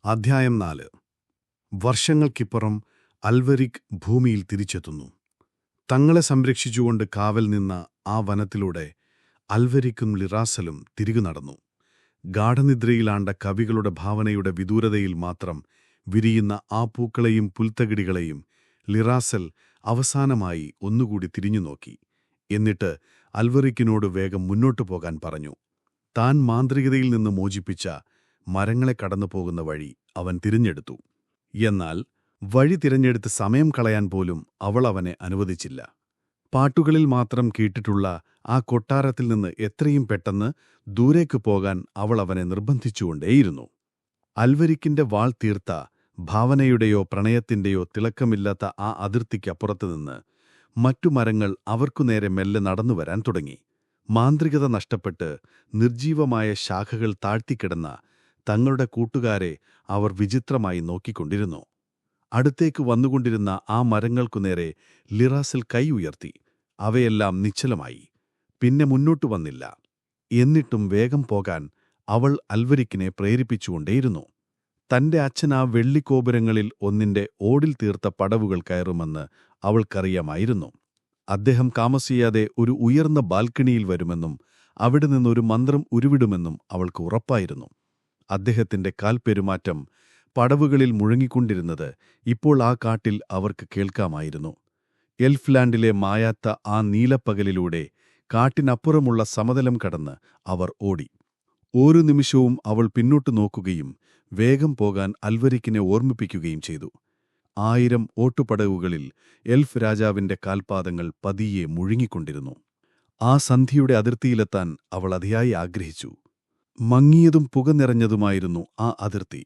അധ്യായം 4. വർഷങ്ങൾക്കിപ്പുറം അൽവരിക് ഭൂമിയിൽ തിരിച്ചെത്തുന്നു. തങ്ങളെ സംരക്ഷിച്ചുകൊണ്ട് കാവൽ നിന്ന ആ വനത്തിലൂടെ അൽവരിക്കും ലിറാസലും തിരികു നടന്നു. ഗാഠനിദ്രയിലാണ്ട കവികളുടെ ഭാവനയുടെ വിദൂരതയിൽ മാത്രം വിരിയുന്ന ആ പൂക്കളെയും പുൽത്തകിടികളെയും ലിറാസൽ അവസാനമായി ഒന്നുകൂടി തിരിഞ്ഞുനോക്കി. എന്നിട്ട് അൽവരിക്കിനോട് വേഗം മുന്നോട്ടു പോകാൻ പറഞ്ഞു. താൻ മാന്ത്രികതയിൽ നിന്ന് മോചിപ്പിച്ച മരങ്ങളെ കടന്നുപോകുന്ന വഴി അവൻ തിരഞ്ഞെടുത്തു. എന്നാൽ വഴി തിരഞ്ഞെടുത്ത് സമയം കളയാൻ പോലും അവൾ അവനെ അനുവദിച്ചില്ല. പാട്ടുകളിൽ മാത്രം കേട്ടിട്ടുള്ള ആ കൊട്ടാരത്തിൽ നിന്ന് എത്രയും പെട്ടെന്ന് ദൂരേക്ക് പോകാൻ അവൾ അവനെ നിർബന്ധിച്ചുകൊണ്ടേയിരുന്നു. അൽവരിക്കിന്റെ വാൾ തീർത്ത ഭാവനയുടെയോ പ്രണയത്തിന്റെയോ തിളക്കമില്ലാത്ത ആ അതിർത്തിക്കപ്പുറത്തുനിന്ന് മറ്റു മരങ്ങൾ അവർക്കുനേരെ മെല്ലെ നടന്നുവരാൻ തുടങ്ങി. മാന്ത്രികത നഷ്ടപ്പെട്ട് നിർജീവമായ ശാഖകൾ താഴ്ത്തിക്കിടന്ന തങ്ങളുടെ കൂട്ടുകാരെ അവർ വിചിത്രമായി നോക്കിക്കൊണ്ടിരുന്നു. അടുത്തേക്ക് വന്നുകൊണ്ടിരുന്ന ആ മരങ്ങൾക്കുനേരെ ലിറാസൽ കൈ ഉയർത്തി. അവയെല്ലാം നിശ്ചലമായി. പിന്നെ മുന്നോട്ടു വന്നില്ല. എന്നിട്ടും വേഗം പോകാൻ അവൾ അൽവരിക്കിനെ പ്രേരിപ്പിച്ചുകൊണ്ടേയിരുന്നു. തന്റെ അച്ഛൻ ആ വെള്ളിക്കോപുരങ്ങളിൽ ഒന്നിന്റെ ഓടിൽ തീർത്ത പടവുകൾ കയറുമെന്ന് അവൾക്കറിയാമായിരുന്നു. അദ്ദേഹം താമസിയാതെ ഒരു ഉയർന്ന ബാൽക്കണിയിൽ വരുമെന്നും അവിടെ നിന്നൊരു മന്ത്രം ഉരുവിടുമെന്നും അവൾക്ക് ഉറപ്പായിരുന്നു. അദ്ദേഹത്തിന്റെ കാൽപ്പെരുമാറ്റം പടവുകളിൽ മുഴങ്ങിക്കൊണ്ടിരുന്നത് ഇപ്പോൾ ആ കാട്ടിൽ അവർക്ക് കേൾക്കാമായിരുന്നു. എൽഫ്ലാൻഡിലെ മായാത്ത ആ നീലപ്പകലിലൂടെ കാട്ടിനപ്പുറമുള്ള സമതലം കടന്ന് അവർ ഓടി. ഓരോ നിമിഷവും അവൾ പിന്നോട്ടു നോക്കുകയും വേഗം പോകാൻ അൽവരിക്കിനെ ഓർമ്മിപ്പിക്കുകയും ചെയ്തു. 1000 ഓട്ടുപടവുകളിൽ എൽഫ് രാജാവിന്റെ കാൽപാദങ്ങൾ പതിയെ മുഴുങ്ങിക്കൊണ്ടിരുന്നു. ആ സന്ധിയുടെ അതിർത്തിയിലെത്താൻ അവൾ അതിയായി ആഗ്രഹിച്ചു. മങ്ങിയതും പുക നിറഞ്ഞതുമായിരുന്നു ആ അതിർത്തി.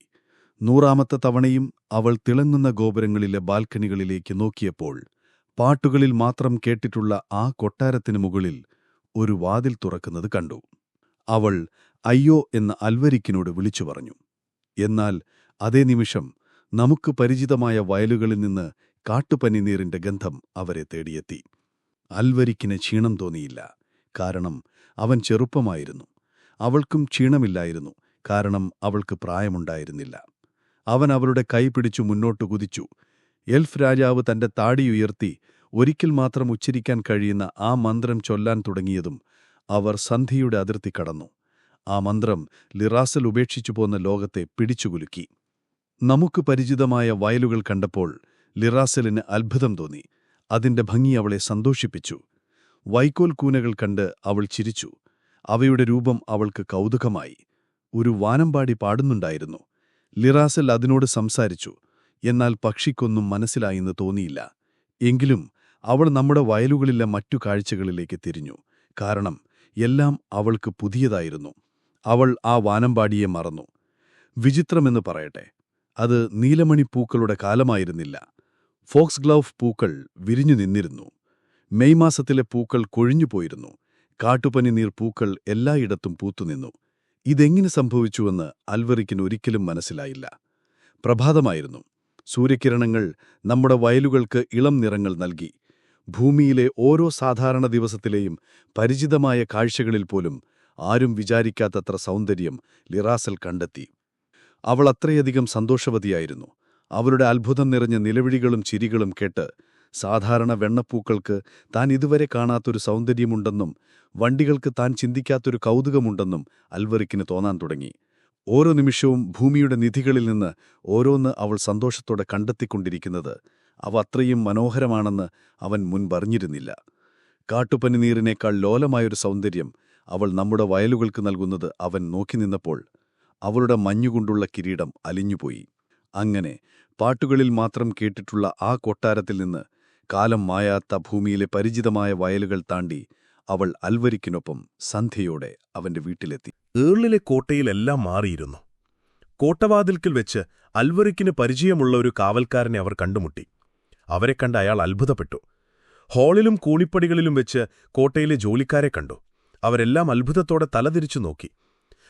100ാമത്തെ തവണയും അവൾ തിളങ്ങുന്ന ഗോപുരങ്ങളിലെ ബാൽക്കണികളിലേക്ക് നോക്കിയപ്പോൾ പാട്ടുകളിൽ മാത്രം കേട്ടിട്ടുള്ള ആ കൊട്ടാരത്തിനു മുകളിൽ ഒരു വാതിൽ തുറക്കുന്നത് കണ്ടു. അവൾ അയ്യോ എന്ന് അൽവരിക്കിനോട് വിളിച്ചു പറഞ്ഞു. എന്നാൽ അതേ നിമിഷം നമുക്ക് പരിചിതമായ വയലുകളിൽ നിന്ന് കാട്ടുപനിനീറിന്റെ ഗന്ധം അവരെ തേടിയെത്തി. അൽവരിക്കിന് ക്ഷീണം തോന്നിയില്ല, കാരണം അവൻ ചെറുപ്പമായിരുന്നു. അവൾക്കും ക്ഷീണമില്ലായിരുന്നു, കാരണം അവൾക്ക് പ്രായമുണ്ടായിരുന്നില്ല. അവൻ അവളുടെ കൈ പിടിച്ചു മുന്നോട്ടു കുതിച്ചു. എൽഫ് രാജാവ് തന്റെ താടിയുയർത്തി ഒരിക്കൽ മാത്രം ഉച്ചരിക്കാൻ കഴിയുന്ന ആ മന്ത്രം ചൊല്ലാൻ തുടങ്ങിയതും അവർ സന്ധിയുടെ അതിർത്തി കടന്നു. ആ മന്ത്രം ലിറാസൽ ഉപേക്ഷിച്ചു പോന്ന ലോകത്തെ പിടിച്ചുകുലുക്കി. നമുക്ക് പരിചിതമായ വയലുകൾ കണ്ടപ്പോൾ ലിറാസലിന് അത്ഭുതം തോന്നി. അതിന്റെ ഭംഗി അവളെ സന്തോഷിപ്പിച്ചു. വൈക്കോൽ കൂനകൾ കണ്ട് അവൾ ചിരിച്ചു. അവയുടെ രൂപം അവൾക്ക് കൗതുകമായി. ഒരു വാനമ്പാടി പാടുന്നുണ്ടായിരുന്നു. ലിറാസൽ അതിനോട് സംസാരിച്ചു. എന്നാൽ പക്ഷിക്കൊന്നും മനസ്സിലായെന്ന് തോന്നിയില്ല. എങ്കിലും അവൾ നമ്മുടെ വയലുകളിലെ മറ്റു കാഴ്ചകളിലേക്ക് തിരിഞ്ഞു. കാരണം എല്ലാം അവൾക്ക് പുതിയതായിരുന്നു. അവൾ ആ വാനമ്പാടിയെ മറന്നു. വിചിത്രമെന്ന് പറയട്ടെ, അത് നീലമണിപ്പൂക്കളുടെ കാലമായിരുന്നില്ല. ഫോക്സ് ഗ്ലൗവ് പൂക്കൾ വിരിഞ്ഞു നിന്നിരുന്നു. മെയ് മാസത്തിലെ പൂക്കൾ കൊഴിഞ്ഞുപോയിരുന്നു. കാട്ടുപനിനീർ പൂക്കൾ എല്ലായിടത്തും പൂത്തുനിന്നു. ഇതെങ്ങനെ സംഭവിച്ചുവെന്ന് അൽവരിക്കിന് ഒരിക്കലും മനസ്സിലായില്ല. പ്രഭാതമായിരുന്നു. സൂര്യകിരണങ്ങൾ നമ്മുടെ വയലുകൾക്ക് ഇളം നിറങ്ങൾ നൽകി. ഭൂമിയിലെ ഓരോ സാധാരണ ദിവസത്തിലെയും പരിചിതമായ കാഴ്ചകളിൽ പോലും ആരും വിചാരിക്കാത്തത്ര സൗന്ദര്യം ലിറാസൽ കണ്ടെത്തി. അവൾ അത്രയധികം സന്തോഷവതിയായിരുന്നു. അവളുടെ അത്ഭുതം നിറഞ്ഞ നിലവിളികളും ചിരികളും കേട്ട് സാധാരണ വെണ്ണപ്പൂക്കൾക്ക് താൻ ഇതുവരെ കാണാത്തൊരു സൗന്ദര്യമുണ്ടെന്നും വണ്ടികൾക്ക് താൻ ചിന്തിക്കാത്തൊരു കൗതുകമുണ്ടെന്നും അൽവരിക്കിന് തോന്നാൻ തുടങ്ങി. ഓരോ നിമിഷവും ഭൂമിയുടെ നിധികളിൽ നിന്ന് ഓരോന്ന് അവൾ സന്തോഷത്തോടെ കണ്ടെത്തിക്കൊണ്ടിരിക്കുന്നത് അവ അത്രയും മനോഹരമാണെന്ന് അവൻ മുൻപറിഞ്ഞിരുന്നില്ല. കാട്ടുപനിനീറിനേക്കാൾ ലോലമായൊരു സൗന്ദര്യം അവൾ നമ്മുടെ വയലുകൾക്ക് നൽകുന്നത് അവൻ നോക്കി നിന്നപ്പോൾ അവളുടെ മഞ്ഞുകൊണ്ടുള്ള കിരീടം അലിഞ്ഞുപോയി. അങ്ങനെ പാട്ടുകളിൽ മാത്രം കേട്ടിട്ടുള്ള ആ കൊട്ടാരത്തിൽ നിന്ന് കാലം മായാത്ത ഭൂമിയിലെ പരിചിതമായ വയലുകൾ താണ്ടി അവൾ അൽവരിക്കിനൊപ്പം സന്ധ്യയോടെ അവന്റെ വീട്ടിലെത്തി. ഏർളിലെ കോട്ടയിലെല്ലാം മാറിയിരുന്നു. കോട്ടവാതിൽക്കൽ വെച്ച് അൽവരിക്കിന് പരിചയമുള്ള ഒരു കാവൽക്കാരനെ അവർ കണ്ടുമുട്ടി. അവരെ കണ്ട് അയാൾ അത്ഭുതപ്പെട്ടു. ഹാളിലും കൂണിപ്പടികളിലും വെച്ച് കോട്ടയിലെ ജോലിക്കാരെ കണ്ടു. അവരെല്ലാം അത്ഭുതത്തോടെ തലതിരിച്ചു നോക്കി.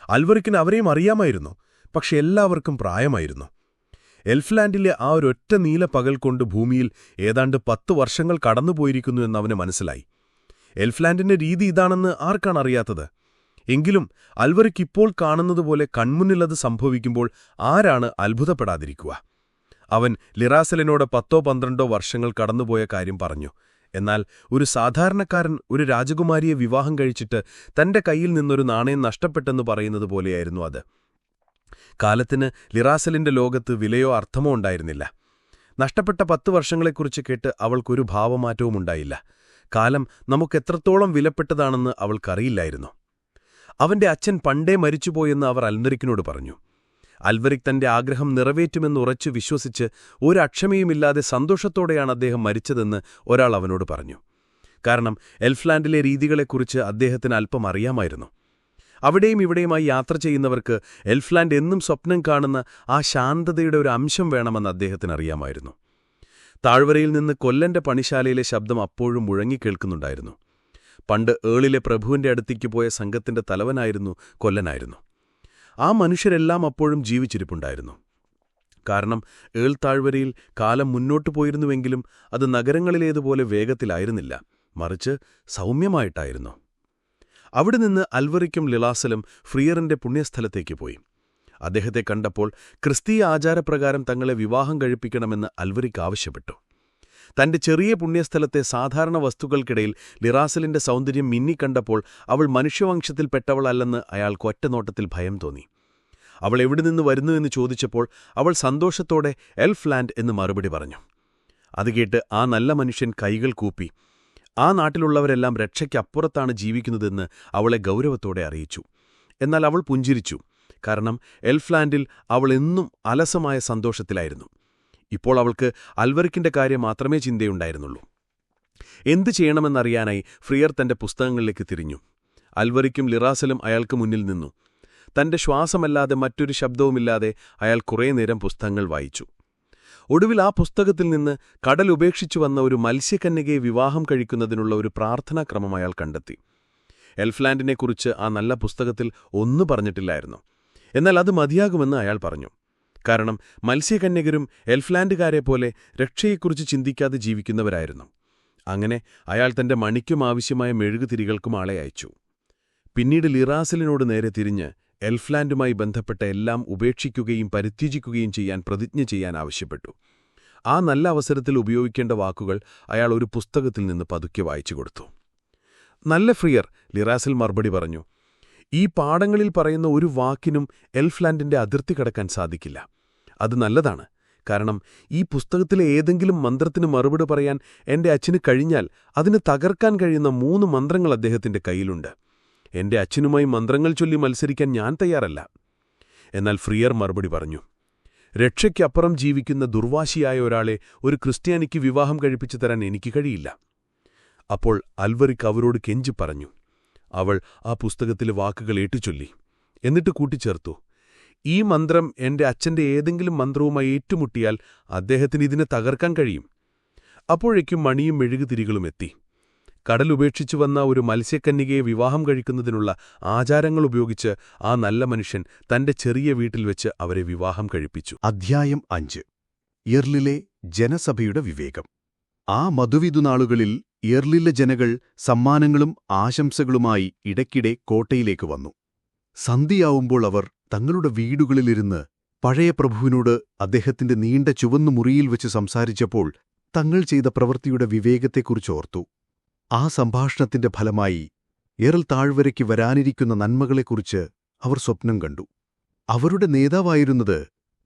അൽവരിക്കിന് അവരെയും അറിയാമായിരുന്നു, പക്ഷെ എല്ലാവർക്കും പ്രായമായിരുന്നു. എൽഫ്ലാൻഡിലെ ആ ഒരൊറ്റ നീല പകൽ കൊണ്ട് ഭൂമിയിൽ ഏതാണ്ട് 10 വർഷങ്ങൾ കടന്നുപോയിരിക്കുന്നു എന്നവന് മനസ്സിലായി. എൽഫ്ലാൻഡിന്റെ രീതി ഇതാണെന്ന് ആർക്കാണറിയാത്തത്? എങ്കിലും അൽവറിക്ക് ഇപ്പോൾ കാണുന്നതുപോലെ കൺമുന്നിലത് സംഭവിക്കുമ്പോൾ ആരാണ് അത്ഭുതപ്പെടാതിരിക്കുക? അവൻ ലിറാസലിനോട് 10-12 വർഷങ്ങൾ കടന്നുപോയ കാര്യം പറഞ്ഞു. എന്നാൽ ഒരു സാധാരണക്കാരൻ ഒരു രാജകുമാരിയെ വിവാഹം കഴിച്ചിട്ട് തന്റെ കയ്യിൽ നിന്നൊരു നാണയം നഷ്ടപ്പെട്ടെന്ന് പറയുന്നത് പോലെയായിരുന്നു അത്. കാലത്തിന് ലിറാസലിന്റെ ലോകത്ത് വിലയോ അർത്ഥമോ ഉണ്ടായിരുന്നില്ല. നഷ്ടപ്പെട്ട 10 വർഷങ്ങളെക്കുറിച്ച് കേട്ട് അവൾക്കൊരു ഭാവമാറ്റവും ഉണ്ടായില്ല. കാലം നമുക്കെത്രത്തോളം വിലപ്പെട്ടതാണെന്ന് അവൾക്കറിയില്ലായിരുന്നു. അവന്റെ അച്ഛൻ പണ്ടേ മരിച്ചുപോയെന്ന് അവർ അൽവരിക്കിനോട് പറഞ്ഞു. അൽവരിക് തന്റെ ആഗ്രഹം നിറവേറ്റുമെന്ന് ഉറച്ചു വിശ്വസിച്ച് ഒരക്ഷമയുമില്ലാതെ സന്തോഷത്തോടെയാണ് അദ്ദേഹം മരിച്ചതെന്ന് ഒരാൾ അവനോട് പറഞ്ഞു. കാരണം എൽഫ്ലാൻഡിലെ രീതികളെക്കുറിച്ച് അദ്ദേഹത്തിന് അല്പം അറിയാമായിരുന്നു. അവിടെയും ഇവിടെയുമായി യാത്ര ചെയ്യുന്നവർക്ക് എൽഫ്ലാൻഡ് എന്നും സ്വപ്നം കാണുന്ന ആ ശാന്തതയുടെ ഒരു അംശം വേണമെന്ന് അദ്ദേഹത്തിന് അറിയാമായിരുന്നു. താഴ്വരയിൽ നിന്ന് കൊല്ലന്റെ പണിശാലയിലെ ശബ്ദം അപ്പോഴും മുഴങ്ങിക്കേൾക്കുന്നുണ്ടായിരുന്നു. പണ്ട് ഏളിലെ പ്രഭുവിന്റെ അടുത്തേക്ക് പോയ സംഘത്തിന്റെ തലവനായിരുന്നു കൊല്ലനായിരുന്നു. ആ മനുഷ്യരെല്ലാം അപ്പോഴും ജീവിച്ചിരിപ്പുണ്ടായിരുന്നു. കാരണം ഏൾ താഴ്വരയിൽ കാലം മുന്നോട്ടു പോയിരുന്നുവെങ്കിലും അത് നഗരങ്ങളിലേതുപോലെ വേഗത്തിലായിരുന്നില്ല, മറിച്ച് സൗമ്യമായിട്ടായിരുന്നു. അവിടെ നിന്ന് അൽവറിക്കും ലിറാസലും ഫ്രിയറിന്റെ പുണ്യസ്ഥലത്തേക്ക് പോയി. അദ്ദേഹത്തെ കണ്ടപ്പോൾ ക്രിസ്തീയ ആചാരപ്രകാരം തങ്ങളെ വിവാഹം കഴിപ്പിക്കണമെന്ന് അൽവറിക്ക് ആവശ്യപ്പെട്ടു. തന്റെ ചെറിയ പുണ്യസ്ഥലത്തെ സാധാരണ വസ്തുക്കൾക്കിടയിൽ ലിറാസലിന്റെ സൗന്ദര്യം മിന്നിക്കണ്ടപ്പോൾ അവൾ മനുഷ്യവംശത്തിൽപ്പെട്ടവളല്ലെന്ന് അയാൾക്ക് ഒറ്റനോട്ടത്തിൽ ഭയം തോന്നി. അവൾ എവിടെ നിന്ന് വരുന്നുവെന്ന് ചോദിച്ചപ്പോൾ അവൾ സന്തോഷത്തോടെ എൽഫ്ലാൻഡ് എന്ന് മറുപടി പറഞ്ഞു. അത് കേട്ട് ആ നല്ല മനുഷ്യൻ കൈകൾ കൂപ്പി ആ നാട്ടിലുള്ളവരെല്ലാം രക്ഷയ്ക്കപ്പുറത്താണ് ജീവിക്കുന്നതെന്ന് അവളെ ഗൗരവത്തോടെ അറിയിച്ചു. എന്നാൽ അവൾ പുഞ്ചിരിച്ചു. കാരണം എൽഫ്ലാൻഡിൽ അവൾ എന്നും അലസമായ സന്തോഷത്തിലായിരുന്നു. ഇപ്പോൾ അവൾക്ക് അൽവറിക്കിന്റെ കാര്യം മാത്രമേ ചിന്തയുണ്ടായിരുന്നുള്ളൂ. എന്തു ചെയ്യണമെന്നറിയാനായി ഫ്രിയർ തന്റെ പുസ്തകങ്ങളിലേക്ക് തിരിഞ്ഞു. അൽവറിക്കും ലിറാസലും അയാൾക്ക് മുന്നിൽ നിന്നു. തന്റെ ശ്വാസമല്ലാതെ മറ്റൊരു ശബ്ദവുമില്ലാതെ അയാൾ കുറേ നേരം പുസ്തകങ്ങൾ വായിച്ചു. ഒടുവിൽ ആ പുസ്തകത്തിൽ നിന്ന് കടൽ ഉപേക്ഷിച്ചു വന്ന ഒരു മത്സ്യകന്യകയെ വിവാഹം കഴിക്കുന്നതിനുള്ള ഒരു പ്രാർത്ഥനാക്രമം അയാൾ കണ്ടെത്തി. എൽഫ്ലാൻഡിനെക്കുറിച്ച് ആ നല്ല പുസ്തകത്തിൽ ഒന്നും പറഞ്ഞിട്ടില്ലായിരുന്നു. എന്നാൽ അത് മതിയാകുമെന്ന് അയാൾ പറഞ്ഞു. കാരണം മത്സ്യകന്യകരും എൽഫ്ലാൻഡുകാരെപ്പോലെ രക്ഷയെക്കുറിച്ച് ചിന്തിക്കാതെ ജീവിക്കുന്നവരായിരുന്നു. അങ്ങനെ അയാൾ തന്റെ മണിക്കും ആവശ്യമായ മെഴുകുതിരികൾക്കും ആളെ അയച്ചു. പിന്നീട് ലിറാസലിനോട് നേരെ തിരിഞ്ഞ് എൽഫ്ലാൻഡുമായി ബന്ധപ്പെട്ട എല്ലാം ഉപേക്ഷിക്കുകയും പരിത്യജിക്കുകയും ചെയ്യാൻ പ്രതിജ്ഞ ചെയ്യാൻ ആവശ്യപ്പെട്ടു. ആ നല്ല അവസരത്തിൽ ഉപയോഗിക്കേണ്ട വാക്കുകൾ അയാൾ ഒരു പുസ്തകത്തിൽ നിന്ന് പതുക്കെ വായിച്ചു കൊടുത്തു. നല്ല ഫ്രിയർ, ലിറാസൽ മറുപടി പറഞ്ഞു. ഈ പാഠങ്ങളിൽ പറയുന്ന ഒരു വാക്കിനും എൽഫ്ലാൻഡിന്റെ അതിർത്തി കടക്കാൻ സാധിക്കില്ല. അത് നല്ലതാണ്. കാരണം ഈ പുസ്തകത്തിലെ ഏതെങ്കിലും മന്ത്രത്തിന് മറുപടി പറയാൻ എന്റെ അച്ഛന് കഴിഞ്ഞാൽ അതിന് തകർക്കാൻ കഴിയുന്ന 3 മന്ത്രങ്ങൾ അദ്ദേഹത്തിന്റെ കയ്യിലുണ്ട്. എന്റെ അച്ഛനുമായി മന്ത്രങ്ങൾ ചൊല്ലി മത്സരിക്കാൻ ഞാൻ തയ്യാറല്ല. എന്നാൽ ഫ്രിയർ മറുപടി പറഞ്ഞു. രക്ഷയ്ക്കപ്പുറം ജീവിക്കുന്ന ദുർവാശിയായ ഒരാളെ ഒരു ക്രിസ്ത്യാനിക്ക് വിവാഹം കഴിപ്പിച്ചു തരാൻ എനിക്ക് കഴിയില്ല. അപ്പോൾ അൽവറിക്ക് അവരോട് കെഞ്ചി പറഞ്ഞു. അവൾ ആ പുസ്തകത്തിലെ വാക്കുകൾ ഏറ്റുചൊല്ലി. എന്നിട്ട് കൂട്ടിച്ചേർത്തു, ഈ മന്ത്രം എന്റെ അച്ഛന്റെ ഏതെങ്കിലും മന്ത്രവുമായി ഏറ്റുമുട്ടിയാൽ അദ്ദേഹത്തിന് ഇതിനെ തകർക്കാൻ കഴിയും. അപ്പോഴേക്കും മണിയും മെഴുകുതിരികളും എത്തി. കടലുപേക്ഷിച്ചു വന്ന ഒരു മത്സ്യക്കന്യകയെ വിവാഹം കഴിക്കുന്നതിനുള്ള ആചാരങ്ങൾ ഉപയോഗിച്ച് ആ നല്ല മനുഷ്യൻ തന്റെ ചെറിയ വീട്ടിൽ വെച്ച് അവരെ വിവാഹം കഴിപ്പിച്ചു. അധ്യായം 5. യർലിലെ ജനസഭയുടെ വിവേകം. ആ മധുവിധുനാളുകളിൽ യർലിലെ ജനങ്ങൾ സമ്മാനങ്ങളും ആശംസകളുമായി ഇടയ്ക്കിടെ കോട്ടയിലേക്ക് വന്നു. സന്ധ്യയാവുമ്പോൾ അവർ തങ്ങളുടെ വീടുകളിലിരുന്ന് പഴയ പ്രഭുവിനോട് അദ്ദേഹത്തിന്റെ നീണ്ട ചുവന്ന മുറിയിൽ വെച്ച് സംസാരിച്ചപ്പോൾ തങ്ങൾ ചെയ്ത പ്രവൃത്തിയുടെ വിവേകത്തെക്കുറിച്ചോർത്തു. ആ സംഭാഷണത്തിന്റെ ഫലമായി യർൽ താഴ്വരയ്ക്ക് വരാനിരിക്കുന്ന നന്മകളെക്കുറിച്ച് അവർ സ്വപ്നം കണ്ടു. അവരുടെ നേതാവായിരുന്നത്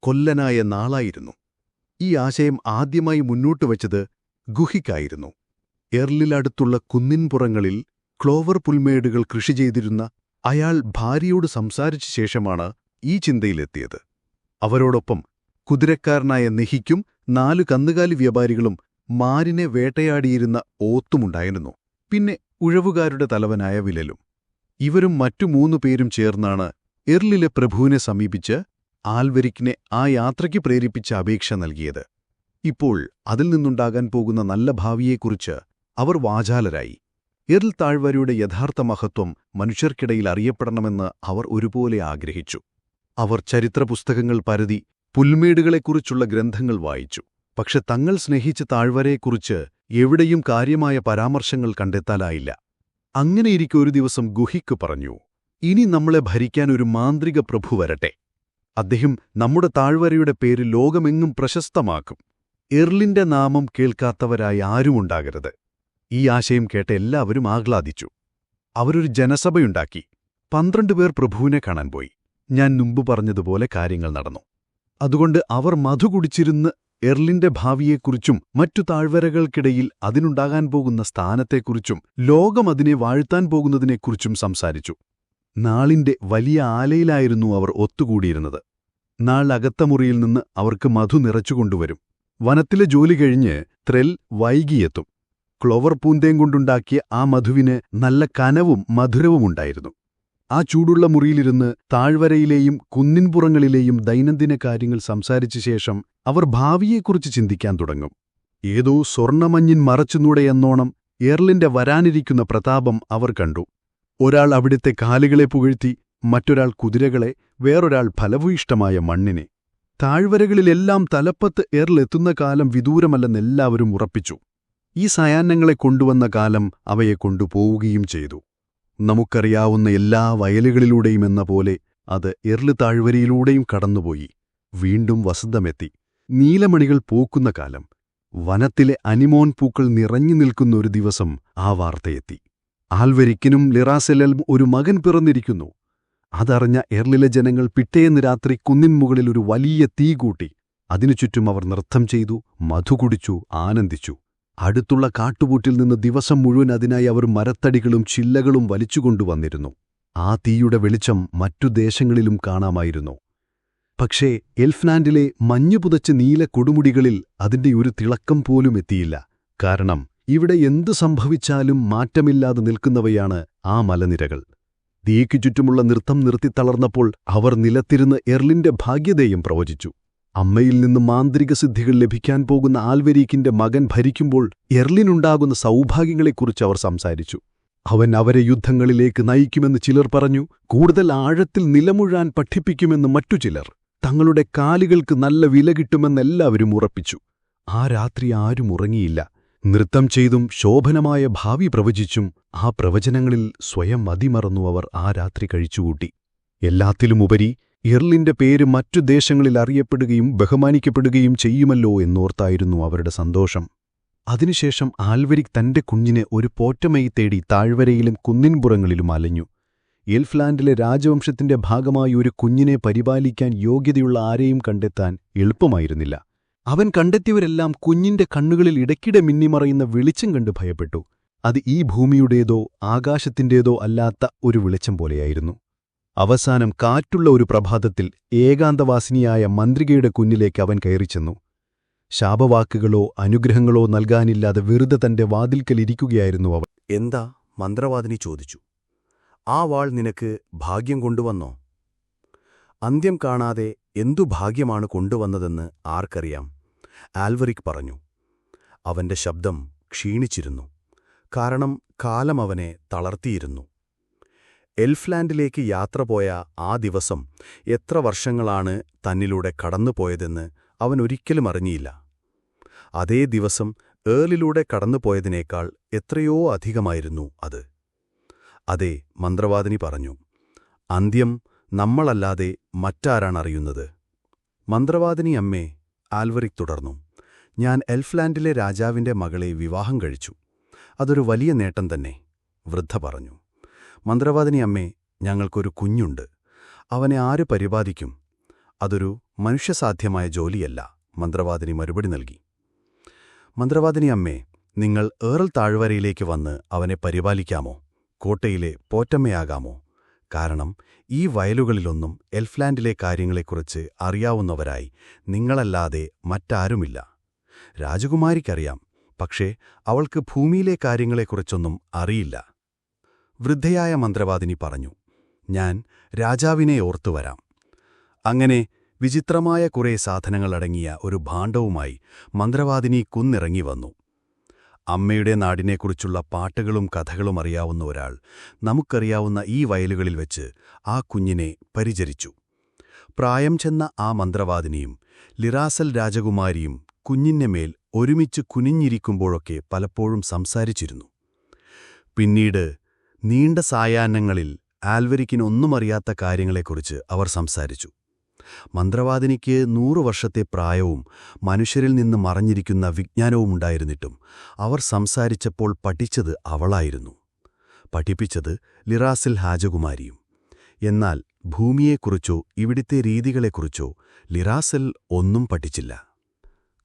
കൊല്ലനായ നാളായിരുന്നു. ഈ ആശയം ആദ്യമായി മുന്നോട്ടുവച്ചത് ഗുഹിക്കായിരുന്നു. യർലിലടുത്തുള്ള കുന്നിൻപുറങ്ങളിൽ ക്ലോവർ പുൽമേടുകൾ കൃഷി ചെയ്തിരുന്ന അയാൾ ഭാര്യയോട് സംസാരിച്ച ശേഷമാണ് ഈ ചിന്തയിലെത്തിയത്. അവരോടൊപ്പം കുതിരക്കാരനായ നെഹിക്കും 4 കന്നുകാലി വ്യാപാരികളും മാരിനെ വേട്ടയാടിയിരുന്ന ഓത്തുമുണ്ടായിരുന്നു. പിന്നെ ഉഴവുകാരുടെ തലവനായ വിലലും. ഇവരും മറ്റു 3 പേരും ചേർന്നാണ് യർലിലെ പ്രഭുവിനെ സമീപിച്ച് ആൽവരിക്കിനെ ആ യാത്രയ്ക്ക് പ്രേരിപ്പിച്ച അപേക്ഷ നൽകിയത്. ഇപ്പോൾ അതിൽ നിന്നുണ്ടാകാൻ പോകുന്ന നല്ല ഭാവിയെക്കുറിച്ച് അവർ വാചാലരായി. യർൽ താഴ്വരയുടെ യഥാർത്ഥ മഹത്വം മനുഷ്യർക്കിടയിൽ അറിയപ്പെടണമെന്ന് അവർ ഒരുപോലെ ആഗ്രഹിച്ചു. അവർ ചരിത്രപുസ്തകങ്ങൾ പരതി പുൽമേടുകളെക്കുറിച്ചുള്ള ഗ്രന്ഥങ്ങൾ വായിച്ചു. പക്ഷെ തങ്ങൾ സ്നേഹിച്ച താഴ്വരയെക്കുറിച്ച് എവിടെയും കാര്യമായ പരാമർശങ്ങൾ കണ്ടെത്താനായില്ല. അങ്ങനെയിരിക്കെ ഒരു ദിവസം ഗുഹിക്ക് പറഞ്ഞു, ഇനി നമ്മളെ ഭരിക്കാൻ ഒരു മാന്ത്രിക പ്രഭു വരട്ടെ. അദ്ദേഹം നമ്മുടെ താഴ്വരയുടെ പേര് ലോകമെങ്ങും പ്രശസ്തമാക്കും. എർലിന്റെ നാമം കേൾക്കാത്തവരായി ആരുമുണ്ടാകരുത്. ഈ ആശയം കേട്ട എല്ലാവരും ആഹ്ലാദിച്ചു. അവരൊരു ജനസഭയുണ്ടാക്കി. 12 പേർ പ്രഭുവിനെ കാണാൻ പോയി. ഞാൻ മുമ്പ് പറഞ്ഞതുപോലെ കാര്യങ്ങൾ നടന്നു. അതുകൊണ്ട് അവർ മധു കുടിച്ചിരുന്ന് എർലിന്റെ ഭാവിയെക്കുറിച്ചും മറ്റു താഴ്വരകൾക്കിടയിൽ അതിനുണ്ടാകാൻ പോകുന്ന സ്ഥാനത്തെക്കുറിച്ചും ലോകം അതിനെ വാഴ്ത്താൻ പോകുന്നതിനെക്കുറിച്ചും സംസാരിച്ചു. നാളിന്റെ വലിയ ആലയിലായിരുന്നു അവർ ഒത്തുകൂടിയിരുന്നത്. നാളകത്ത മുറിയിൽ നിന്ന് അവർക്ക് മധു നിറച്ചുകൊണ്ടുവരും. വനത്തിലെ ജോലി കഴിഞ്ഞ് ത്രെൽ വൈകിയെത്തും. ക്ലോവർ പൂന്തേൻ കൊണ്ടുണ്ടാക്കിയ ആ മധുവിന് നല്ല കനവും മധുരവുമുണ്ടായിരുന്നു. ആ ചൂടുള്ള മുറിയിലിരുന്ന് താഴ്വരയിലെയും കുന്നിൻപുറങ്ങളിലെയും ദൈനംദിന കാര്യങ്ങൾ സംസാരിച്ച ശേഷം അവർ ഭാവിയെക്കുറിച്ച് ചിന്തിക്കാൻ തുടങ്ങും. ഏതോ സ്വർണ്ണമഞ്ഞിൻ മറച്ചുനൂടെയെന്നോണം എർലിന്റെ വരാനിരിക്കുന്ന പ്രതാപം അവർ കണ്ടു. ഒരാൾ അവിടുത്തെ കാലുകളെ പുകഴ്ത്തി, മറ്റൊരാൾ കുതിരകളെ, വേറൊരാൾ ഫലഭൂയിഷ്ടമായ മണ്ണിനെ. താഴ്വരകളിലെല്ലാം തലപ്പത്ത് എർലെത്തുന്ന കാലം വിദൂരമല്ലെന്നെല്ലാവരും ഉറപ്പിച്ചു. ഈ സായാഹ്നങ്ങളെ കൊണ്ടുവന്ന കാലം അവയെ കൊണ്ടുപോവുകയും ചെയ്തു. നമുക്കറിയാവുന്ന എല്ലാ വയലുകളിലൂടെയുമെന്ന പോലെ അത് എർല് താഴ്വരയിലൂടെയും കടന്നുപോയി. വീണ്ടും വസന്തമെത്തി. നീലമണികൾ പൂക്കുന്ന കാലം. വനത്തിലെ അനിമോൻ പൂക്കൾ നിറഞ്ഞു നിൽക്കുന്ന ഒരു ദിവസം ആ വാർത്തയെത്തി. ആൽവരിക്കിനും ലിറാസെലും ഒരു മകൻ പിറന്നിരിക്കുന്നു. അതറിഞ്ഞ എർലിലെ ജനങ്ങൾ പിറ്റേന്ന് രാത്രി കുന്നിൻ മുകളിൽ ഒരു വലിയ തീ കൂട്ടി. അതിനു ചുറ്റും അവർ നൃത്തം ചെയ്തു, മധു കുടിച്ചു, ആനന്ദിച്ചു. അടുത്തുള്ള കാട്ടുപൂറ്റിൽ നിന്ന് ദിവസം മുഴുവൻ അതിനായി അവർ മരത്തടികളും ചില്ലകളും വലിച്ചുകൊണ്ടുവന്നിരുന്നു. ആ തീയുടെ വെളിച്ചം മറ്റു ദേശങ്ങളിലും കാണാമായിരുന്നു. പക്ഷേ എൽഫ്നാൻഡിലെ മഞ്ഞുപുതച്ച നീല കൊടുമുടികളിൽ അതിന്റെ ഒരു തിളക്കം പോലും എത്തിയില്ല. കാരണം ഇവിടെ എന്തു സംഭവിച്ചാലും മാറ്റമില്ലാതെ നിൽക്കുന്നവയാണ് ആ മലനിരകൾ. തീയ്ക്കു ചുറ്റുമുള്ള നൃത്തം നിർത്തിത്തളർന്നപ്പോൾ അവർ നിലത്തിരുന്ന് എർലിന്റെ ഭാഗ്യദേയം പ്രവചിച്ചു. അമ്മയിൽ നിന്ന് മാന്ത്രിക സിദ്ധികൾ ലഭിക്കാൻ പോകുന്ന ആൽവരീക്കിന്റെ മകൻ ഭരിക്കുമ്പോൾ എർലിനുണ്ടാകുന്ന സൗഭാഗ്യങ്ങളെക്കുറിച്ച് അവർ സംസാരിച്ചു. അവൻ അവരെ യുദ്ധങ്ങളിലേക്ക് നയിക്കുമെന്ന് ചിലർ പറഞ്ഞു. കൂടുതൽ ആഴത്തിൽ നിലമുഴാൻ പഠിപ്പിക്കുമെന്ന് മറ്റു ചിലർ. തങ്ങളുടെ കാലുകൾക്ക് നല്ല വില കിട്ടുമെന്നെല്ലാവരും ഉറപ്പിച്ചു. ആ രാത്രി ആരും ഉറങ്ങിയില്ല. നൃത്തം ചെയ്തും ശോഭനമായ ഭാവി പ്രവചിച്ചും ആ പ്രവചനങ്ങളിൽ സ്വയം മതിമറന്നു അവർ ആ രാത്രി കഴിച്ചുകൂട്ടി. എല്ലാത്തിലുമുപരി എർലിന്റെ പേര് മറ്റു ദേശങ്ങളിൽ അറിയപ്പെടുകയും ബഹുമാനിക്കപ്പെടുകയും ചെയ്യുമല്ലോ എന്നോർത്തായിരുന്നു അവരുടെ സന്തോഷം. അതിനുശേഷം ആൽവരിക് തന്റെ കുഞ്ഞിനെ ഒരു പോറ്റമൈ തേടി താഴ്വരയിലും കുന്നിൻപുറങ്ങളിലും അലഞ്ഞു. എൽഫ്ലാൻഡിലെ രാജവംശത്തിന്റെ ഭാഗമായി ഒരു കുഞ്ഞിനെ പരിപാലിക്കാൻ യോഗ്യതയുള്ള ആരെയും കണ്ടെത്താൻ എളുപ്പമായിരുന്നില്ല. അവൻ കണ്ടെത്തിയവരെല്ലാം കുഞ്ഞിന്റെ കണ്ണുകളിൽ ഇടയ്ക്കിടെ മിന്നിമറയുന്ന വെളിച്ചം കണ്ട് ഭയപ്പെട്ടു. അത് ഈ ഭൂമിയുടേതോ ആകാശത്തിന്റേതോ അല്ലാത്ത ഒരു വെളിച്ചം പോലെയായിരുന്നു. അവസാനം കാറ്റുള്ള ഒരു പ്രഭാതത്തിൽ ഏകാന്തവാസിനിയായ മന്ത്രികയുടെ കുഞ്ഞിലേക്ക് അവൻ കയറിച്ചെന്നു. ശാപവാക്കുകളോ അനുഗ്രഹങ്ങളോ നൽകാനില്ലാതെ വെറുതെ തന്റെ വാതിൽക്കലിരിക്കുകയായിരുന്നു അവൻ. എന്താ? മന്ത്രവാദിനി ചോദിച്ചു. ആ വാൾ നിനക്ക് ഭാഗ്യം കൊണ്ടുവന്നോ? അന്ത്യം കാണാതെ എന്തു ഭാഗ്യമാണ് കൊണ്ടുവന്നതെന്ന് ആർക്കറിയാം? ആൽവരിക് പറഞ്ഞു. അവന്റെ ശബ്ദം ക്ഷീണിച്ചിരുന്നു. കാരണം കാലം അവനെ തളർത്തിയിരുന്നു. എൽഫ്ലാൻഡിലേക്ക് യാത്ര പോയ ആ ദിവസം എത്ര വർഷങ്ങളാണ് തന്നിലൂടെ കടന്നുപോയതെന്ന് അവൻ ഒരിക്കലും അറിഞ്ഞില്ല. അതേ ദിവസം ഏർലിലൂടെ കടന്നുപോയതിനേക്കാൾ എത്രയോ അധികമായിരുന്നു അത്. അതെ, മന്ത്രവാദിനി പറഞ്ഞു. അന്ത്യം നമ്മളല്ലാതെ മറ്റാരാണറിയുന്നത്? മന്ത്രവാദിനി അമ്മേ, ആൽവരിക് തുടർന്നു. ഞാൻ എൽഫ്ലാൻഡിലെ രാജാവിന്റെ മകളെ വിവാഹം കഴിച്ചു. അതൊരു വലിയ നേട്ടം തന്നെ, വൃദ്ധ പറഞ്ഞു. മന്ത്രവാദിനി അമ്മേ, ഞങ്ങൾക്കൊരു കുഞ്ഞുണ്ട്. അവനെ ആര് പരിപാലിക്കും? അതൊരു മനുഷ്യസാധ്യമായ ജോലിയല്ല, മന്ത്രവാദിനി മറുപടി നൽകി. മന്ത്രവാദിനി അമ്മേ, നിങ്ങൾ ഏറൽ താഴ്വരയിലേക്ക് വന്ന് അവനെ പരിപാലിക്കാമോ? കോട്ടയിലെ പോറ്റമ്മയാകാമോ? കാരണം ഈ വയലുകളിലൊന്നും എൽഫ്ലാൻഡിലെ കാര്യങ്ങളെക്കുറിച്ച് അറിയാവുന്നവരായി നിങ്ങളല്ലാതെ മറ്റാരുമില്ല. രാജകുമാരിക്കറിയാം, പക്ഷേ അവൾക്ക് ഭൂമിയിലെ കാര്യങ്ങളെക്കുറിച്ചൊന്നും അറിയില്ല. വൃദ്ധയായ മന്ത്രവാദിനി പറഞ്ഞു. ഞാൻ രാജാവിനെ ഓർത്തുവരാം. അങ്ങനെ വിചിത്രമായ കുറേ സാധനങ്ങളടങ്ങിയ ഒരു ഭാണ്ഡവുമായി മന്ത്രവാദിനി കുന്നിറങ്ങി വന്നു. അമ്മയുടെ നാടിനെക്കുറിച്ചുള്ള പാട്ടുകളും കഥകളും അറിയാവുന്ന ഒരാൾ നമുക്കറിയാവുന്ന ഈ വയലുകളിൽ വെച്ച് ആ കുഞ്ഞിനെ പരിചരിച്ചു. പ്രായം ചെന്ന ആ മന്ത്രവാദിനിയും ലിറാസൽ രാജകുമാരിയും കുഞ്ഞിന്റെ മേൽ ഒരുമിച്ച് കുനിഞ്ഞിരിക്കുമ്പോഴൊക്കെ പലപ്പോഴും സംസാരിച്ചിരുന്നു. പിന്നീട് നീണ്ട സായാഹ്നങ്ങളിൽ ആൽവരിക്കിനൊന്നും അറിയാത്ത കാര്യങ്ങളെക്കുറിച്ച് അവർ സംസാരിച്ചു. മന്ത്രവാദിനിക്ക് 100 വർഷത്തെ പ്രായവും മനുഷ്യരിൽ നിന്ന് മറഞ്ഞിരിക്കുന്ന വിജ്ഞാനവുമുണ്ടായിരുന്നിട്ടും അവർ സംസാരിച്ചപ്പോൾ പഠിച്ചത് അവളായിരുന്നു. പഠിപ്പിച്ചത് ലിറാസിൽ ഹാജകുമാരിയും. എന്നാൽ ഭൂമിയെക്കുറിച്ചോ ഇവിടുത്തെ രീതികളെക്കുറിച്ചോ ലിറാസൽ ഒന്നും പഠിച്ചില്ല.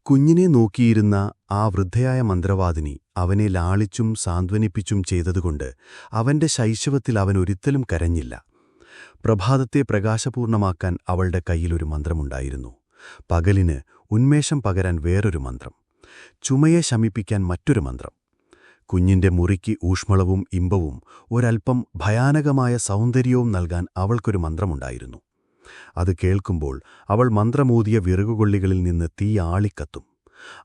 കുഞ്ഞിനെ നോക്കിയിരുന്ന ആ വൃദ്ധയായ മന്ത്രവാദിനി അവനെ ലാളിച്ചും സാന്ത്വനിപ്പിച്ചും ചെയ്തതുകൊണ്ട് അവന്റെ ശൈശവത്തിൽ അവനൊരിക്കലും കരഞ്ഞില്ല. പ്രഭാതത്തെ പ്രകാശപൂർണമാക്കാൻ അവളുടെ കയ്യിലൊരു മന്ത്രമുണ്ടായിരുന്നു. പകലിന് ഉന്മേഷം പകരാൻ വേറൊരു മന്ത്രം, ചുമയെ ശമിപ്പിക്കാൻ മറ്റൊരു മന്ത്രം. കുഞ്ഞിന്റെ മുറിക്ക് ഊഷ്മളവും ഇമ്പവും ഒരൽപ്പം ഭയാനകമായ സൗന്ദര്യവും നൽകാൻ അവൾക്കൊരു മന്ത്രമുണ്ടായിരുന്നു. അത് കേൾക്കുമ്പോൾ അവൾ മന്ത്രമൂതിയ വിറകുകൊള്ളികളിൽ നിന്ന് തീ ആളിക്കത്തും.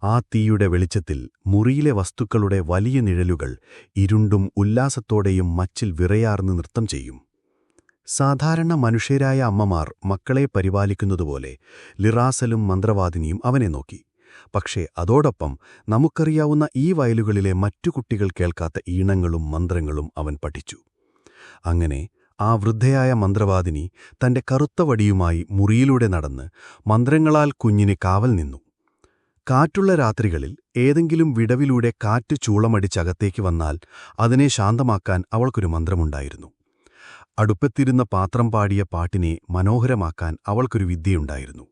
ആ തീയുടെ വെളിച്ചത്തിൽ മുറിയിലെ വസ്തുക്കളുടെ വലിയ നിഴലുകൾ ഇരുണ്ടും ഉല്ലാസത്തോടെയും മച്ചിൽ വിറയാർന്ന് നൃത്തം ചെയ്യും. സാധാരണ മനുഷ്യരായ അമ്മമാർ മക്കളെ പരിപാലിക്കുന്നതുപോലെ ലിറാസലും മന്ത്രവാദിനിയും അവനെ നോക്കി. പക്ഷേ അതോടൊപ്പം നമുക്കറിയാവുന്ന ഈ വയലുകളിലെ മറ്റു കുട്ടികൾ കേൾക്കാത്ത ഈണങ്ങളും മന്ത്രങ്ങളും അവൻ പഠിച്ചു. അങ്ങനെ ആ വൃദ്ധയായ മന്ത്രവാദിനി തന്റെ കറുത്ത വടിയുമായി മുറിയിലൂടെ നടന്ന് മന്ത്രങ്ങളാൽ കുഞ്ഞിന് കാവൽ നിന്നു. കാറ്റുള്ള രാത്രികളിൽ ഏതെങ്കിലും വിടവിലൂടെ കാറ്റ് ചൂളമടിച്ചകത്തേക്ക് വന്നാൽ അതിനെ ശാന്തമാക്കാൻ അവൾക്കൊരു മന്ത്രമുണ്ടായിരുന്നു. അടുപ്പത്തിരുന്ന പാത്രം പാടിയ പാട്ടിനെ മനോഹരമാക്കാൻ അവൾക്കൊരു വിദ്യയുണ്ടായിരുന്നു.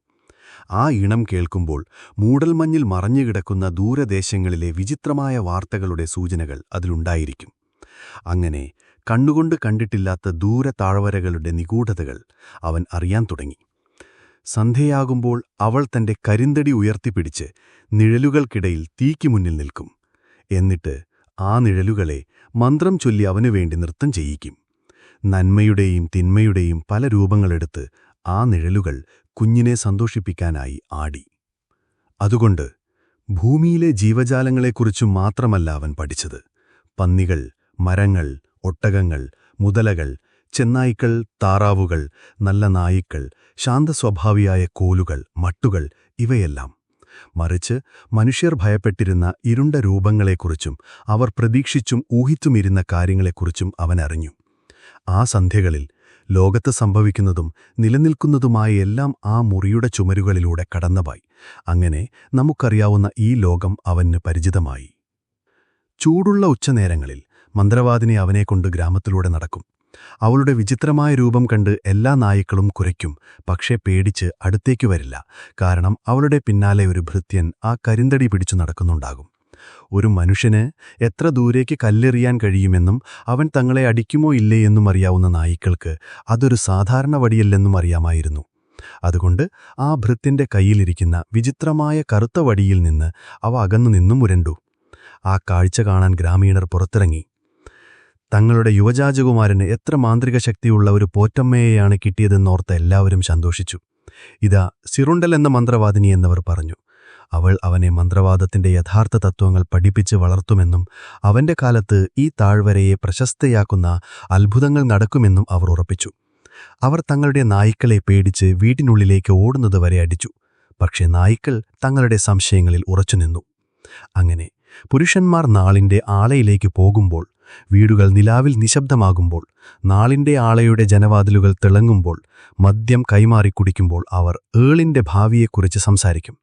ആ ഈണം കേൾക്കുമ്പോൾ മൂടൽമഞ്ഞിൽ മറഞ്ഞുകിടക്കുന്ന ദൂരദേശങ്ങളിലെ വിചിത്രമായ വാർത്തകളുടെ സൂചനകൾ അതിലുണ്ടായിരിക്കും. അങ്ങനെ കണ്ണുകൊണ്ട് കണ്ടിട്ടില്ലാത്ത ദൂര താഴ്വരകളുടെ നിഗൂഢതകൾ അവൻ അറിയാൻ തുടങ്ങി. സന്ധ്യയാകുമ്പോൾ അവൾ തന്റെ കരിന്തടി ഉയർത്തിപ്പിടിച്ച് നിഴലുകൾക്കിടയിൽ തീക്ക് മുന്നിൽ നിൽക്കും. എന്നിട്ട് ആ നിഴലുകളെ മന്ത്രം ചൊല്ലി അവനുവേണ്ടി നൃത്തം ചെയ്യിക്കും. നന്മയുടെയും തിന്മയുടെയും പല രൂപങ്ങളെടുത്ത് ആ നിഴലുകൾ കുഞ്ഞിനെ സന്തോഷിപ്പിക്കാനായി ആടി. അതുകൊണ്ട് ഭൂമിയിലെ ജീവജാലങ്ങളെക്കുറിച്ചും മാത്രമല്ല അവൻ പഠിച്ചത്. പന്നികൾ, മരങ്ങൾ, ഒട്ടകങ്ങൾ, മുതലകൾ, ചെന്നായ്ക്കൾ, താറാവുകൾ, നല്ല നായ്ക്കൾ, ശാന്തസ്വഭാവിയായ കോലുകൾ, മട്ടുകൾ, ഇവയെല്ലാം. മറിച്ച് മനുഷ്യർ ഭയപ്പെട്ടിരുന്ന ഇരുണ്ട രൂപങ്ങളെക്കുറിച്ചും അവർ പ്രതീക്ഷിച്ചും ഊഹിച്ചുമിരുന്ന കാര്യങ്ങളെക്കുറിച്ചും അവനറിഞ്ഞു. ആ സന്ധ്യകളിൽ ലോകത്ത് സംഭവിക്കുന്നതും നിലനിൽക്കുന്നതുമായ എല്ലാം ആ മുറിയുടെ ചുമരുകളിലൂടെ കടന്നുപോയി. അങ്ങനെ നമുക്കറിയാവുന്ന ഈ ലോകം അവന് പരിചിതമായി. ചൂടുള്ള ഉച്ചനേരങ്ങളിൽ മന്ത്രവാദിനി അവനെക്കൊണ്ട് ഗ്രാമത്തിലൂടെ നടക്കും. അവളുടെ വിചിത്രമായ രൂപം കണ്ട് എല്ലാ നായ്ക്കളും കുരയ്ക്കും. പക്ഷേ പേടിച്ച് അടുത്തേക്കു വരില്ല. കാരണം അവളുടെ പിന്നാലെ ഒരു ഭൃത്യൻ ആ കരിന്തടി പിടിച്ചു നടക്കുന്നുണ്ടാകും. ഒരു മനുഷ്യന് എത്ര ദൂരേക്ക് കല്ലെറിയാൻ കഴിയുമെന്നും അവൻ തങ്ങളെ അടിക്കുമോ ഇല്ലേ എന്നും അറിയാവുന്ന നായ്ക്കൾക്ക് അതൊരു സാധാരണ വടിയല്ലെന്നും അറിയാമായിരുന്നു. അതുകൊണ്ട് ആ ഭൃത്യന്റെ കയ്യിലിരിക്കുന്ന വിചിത്രമായ കറുത്ത വടിയിൽ നിന്ന് അവ അകന്നുനിന്നും ഉരണ്ടു. ആ കാഴ്ച കാണാൻ ഗ്രാമീണർ പുറത്തിറങ്ങി. തങ്ങളുടെ യുവരാജകുമാരന് എത്ര മാന്ത്രിക ശക്തിയുള്ള ഒരു പോറ്റമ്മയെയാണ് കിട്ടിയതെന്നോർത്ത് എല്ലാവരും സന്തോഷിച്ചു. ഇതാ സിറുണ്ടൽ എന്ന മന്ത്രവാദിനി എന്നവർ പറഞ്ഞു. അവൾ അവനെ മന്ത്രവാദത്തിന്റെ യഥാർത്ഥ തത്വങ്ങൾ പഠിപ്പിച്ച് വളർത്തുമെന്നും അവന്റെ കാലത്ത് ഈ താഴ്വരയെ പ്രശസ്തയാക്കുന്ന അത്ഭുതങ്ങൾ നടക്കുമെന്നും അവർ ഉറപ്പിച്ചു. അവർ തങ്ങളുടെ നായ്ക്കളെ പേടിച്ച് വീട്ടിനുള്ളിലേക്ക് ഓടുന്നതുവരെ അടിച്ചു. പക്ഷേ നായ്ക്കൾ തങ്ങളുടെ സംശയങ്ങളിൽ ഉറച്ചുനിന്നു. അങ്ങനെ പുരുഷന്മാർ നാളിന്റെ ആളയിലേക്ക് പോകുമ്പോൾ, വീടുകൾ നിലാവിൽ നിശബ്ദമാകുമ്പോൾ, നാളിന്റെ ആളയുടെ ജനവാതിലുകൾ തിളങ്ങുമ്പോൾ, മദ്യം കൈമാറി കുടിക്കുമ്പോൾ അവർ ഏളിന്റെ ഭാവിയെക്കുറിച്ച് സംസാരിക്കും.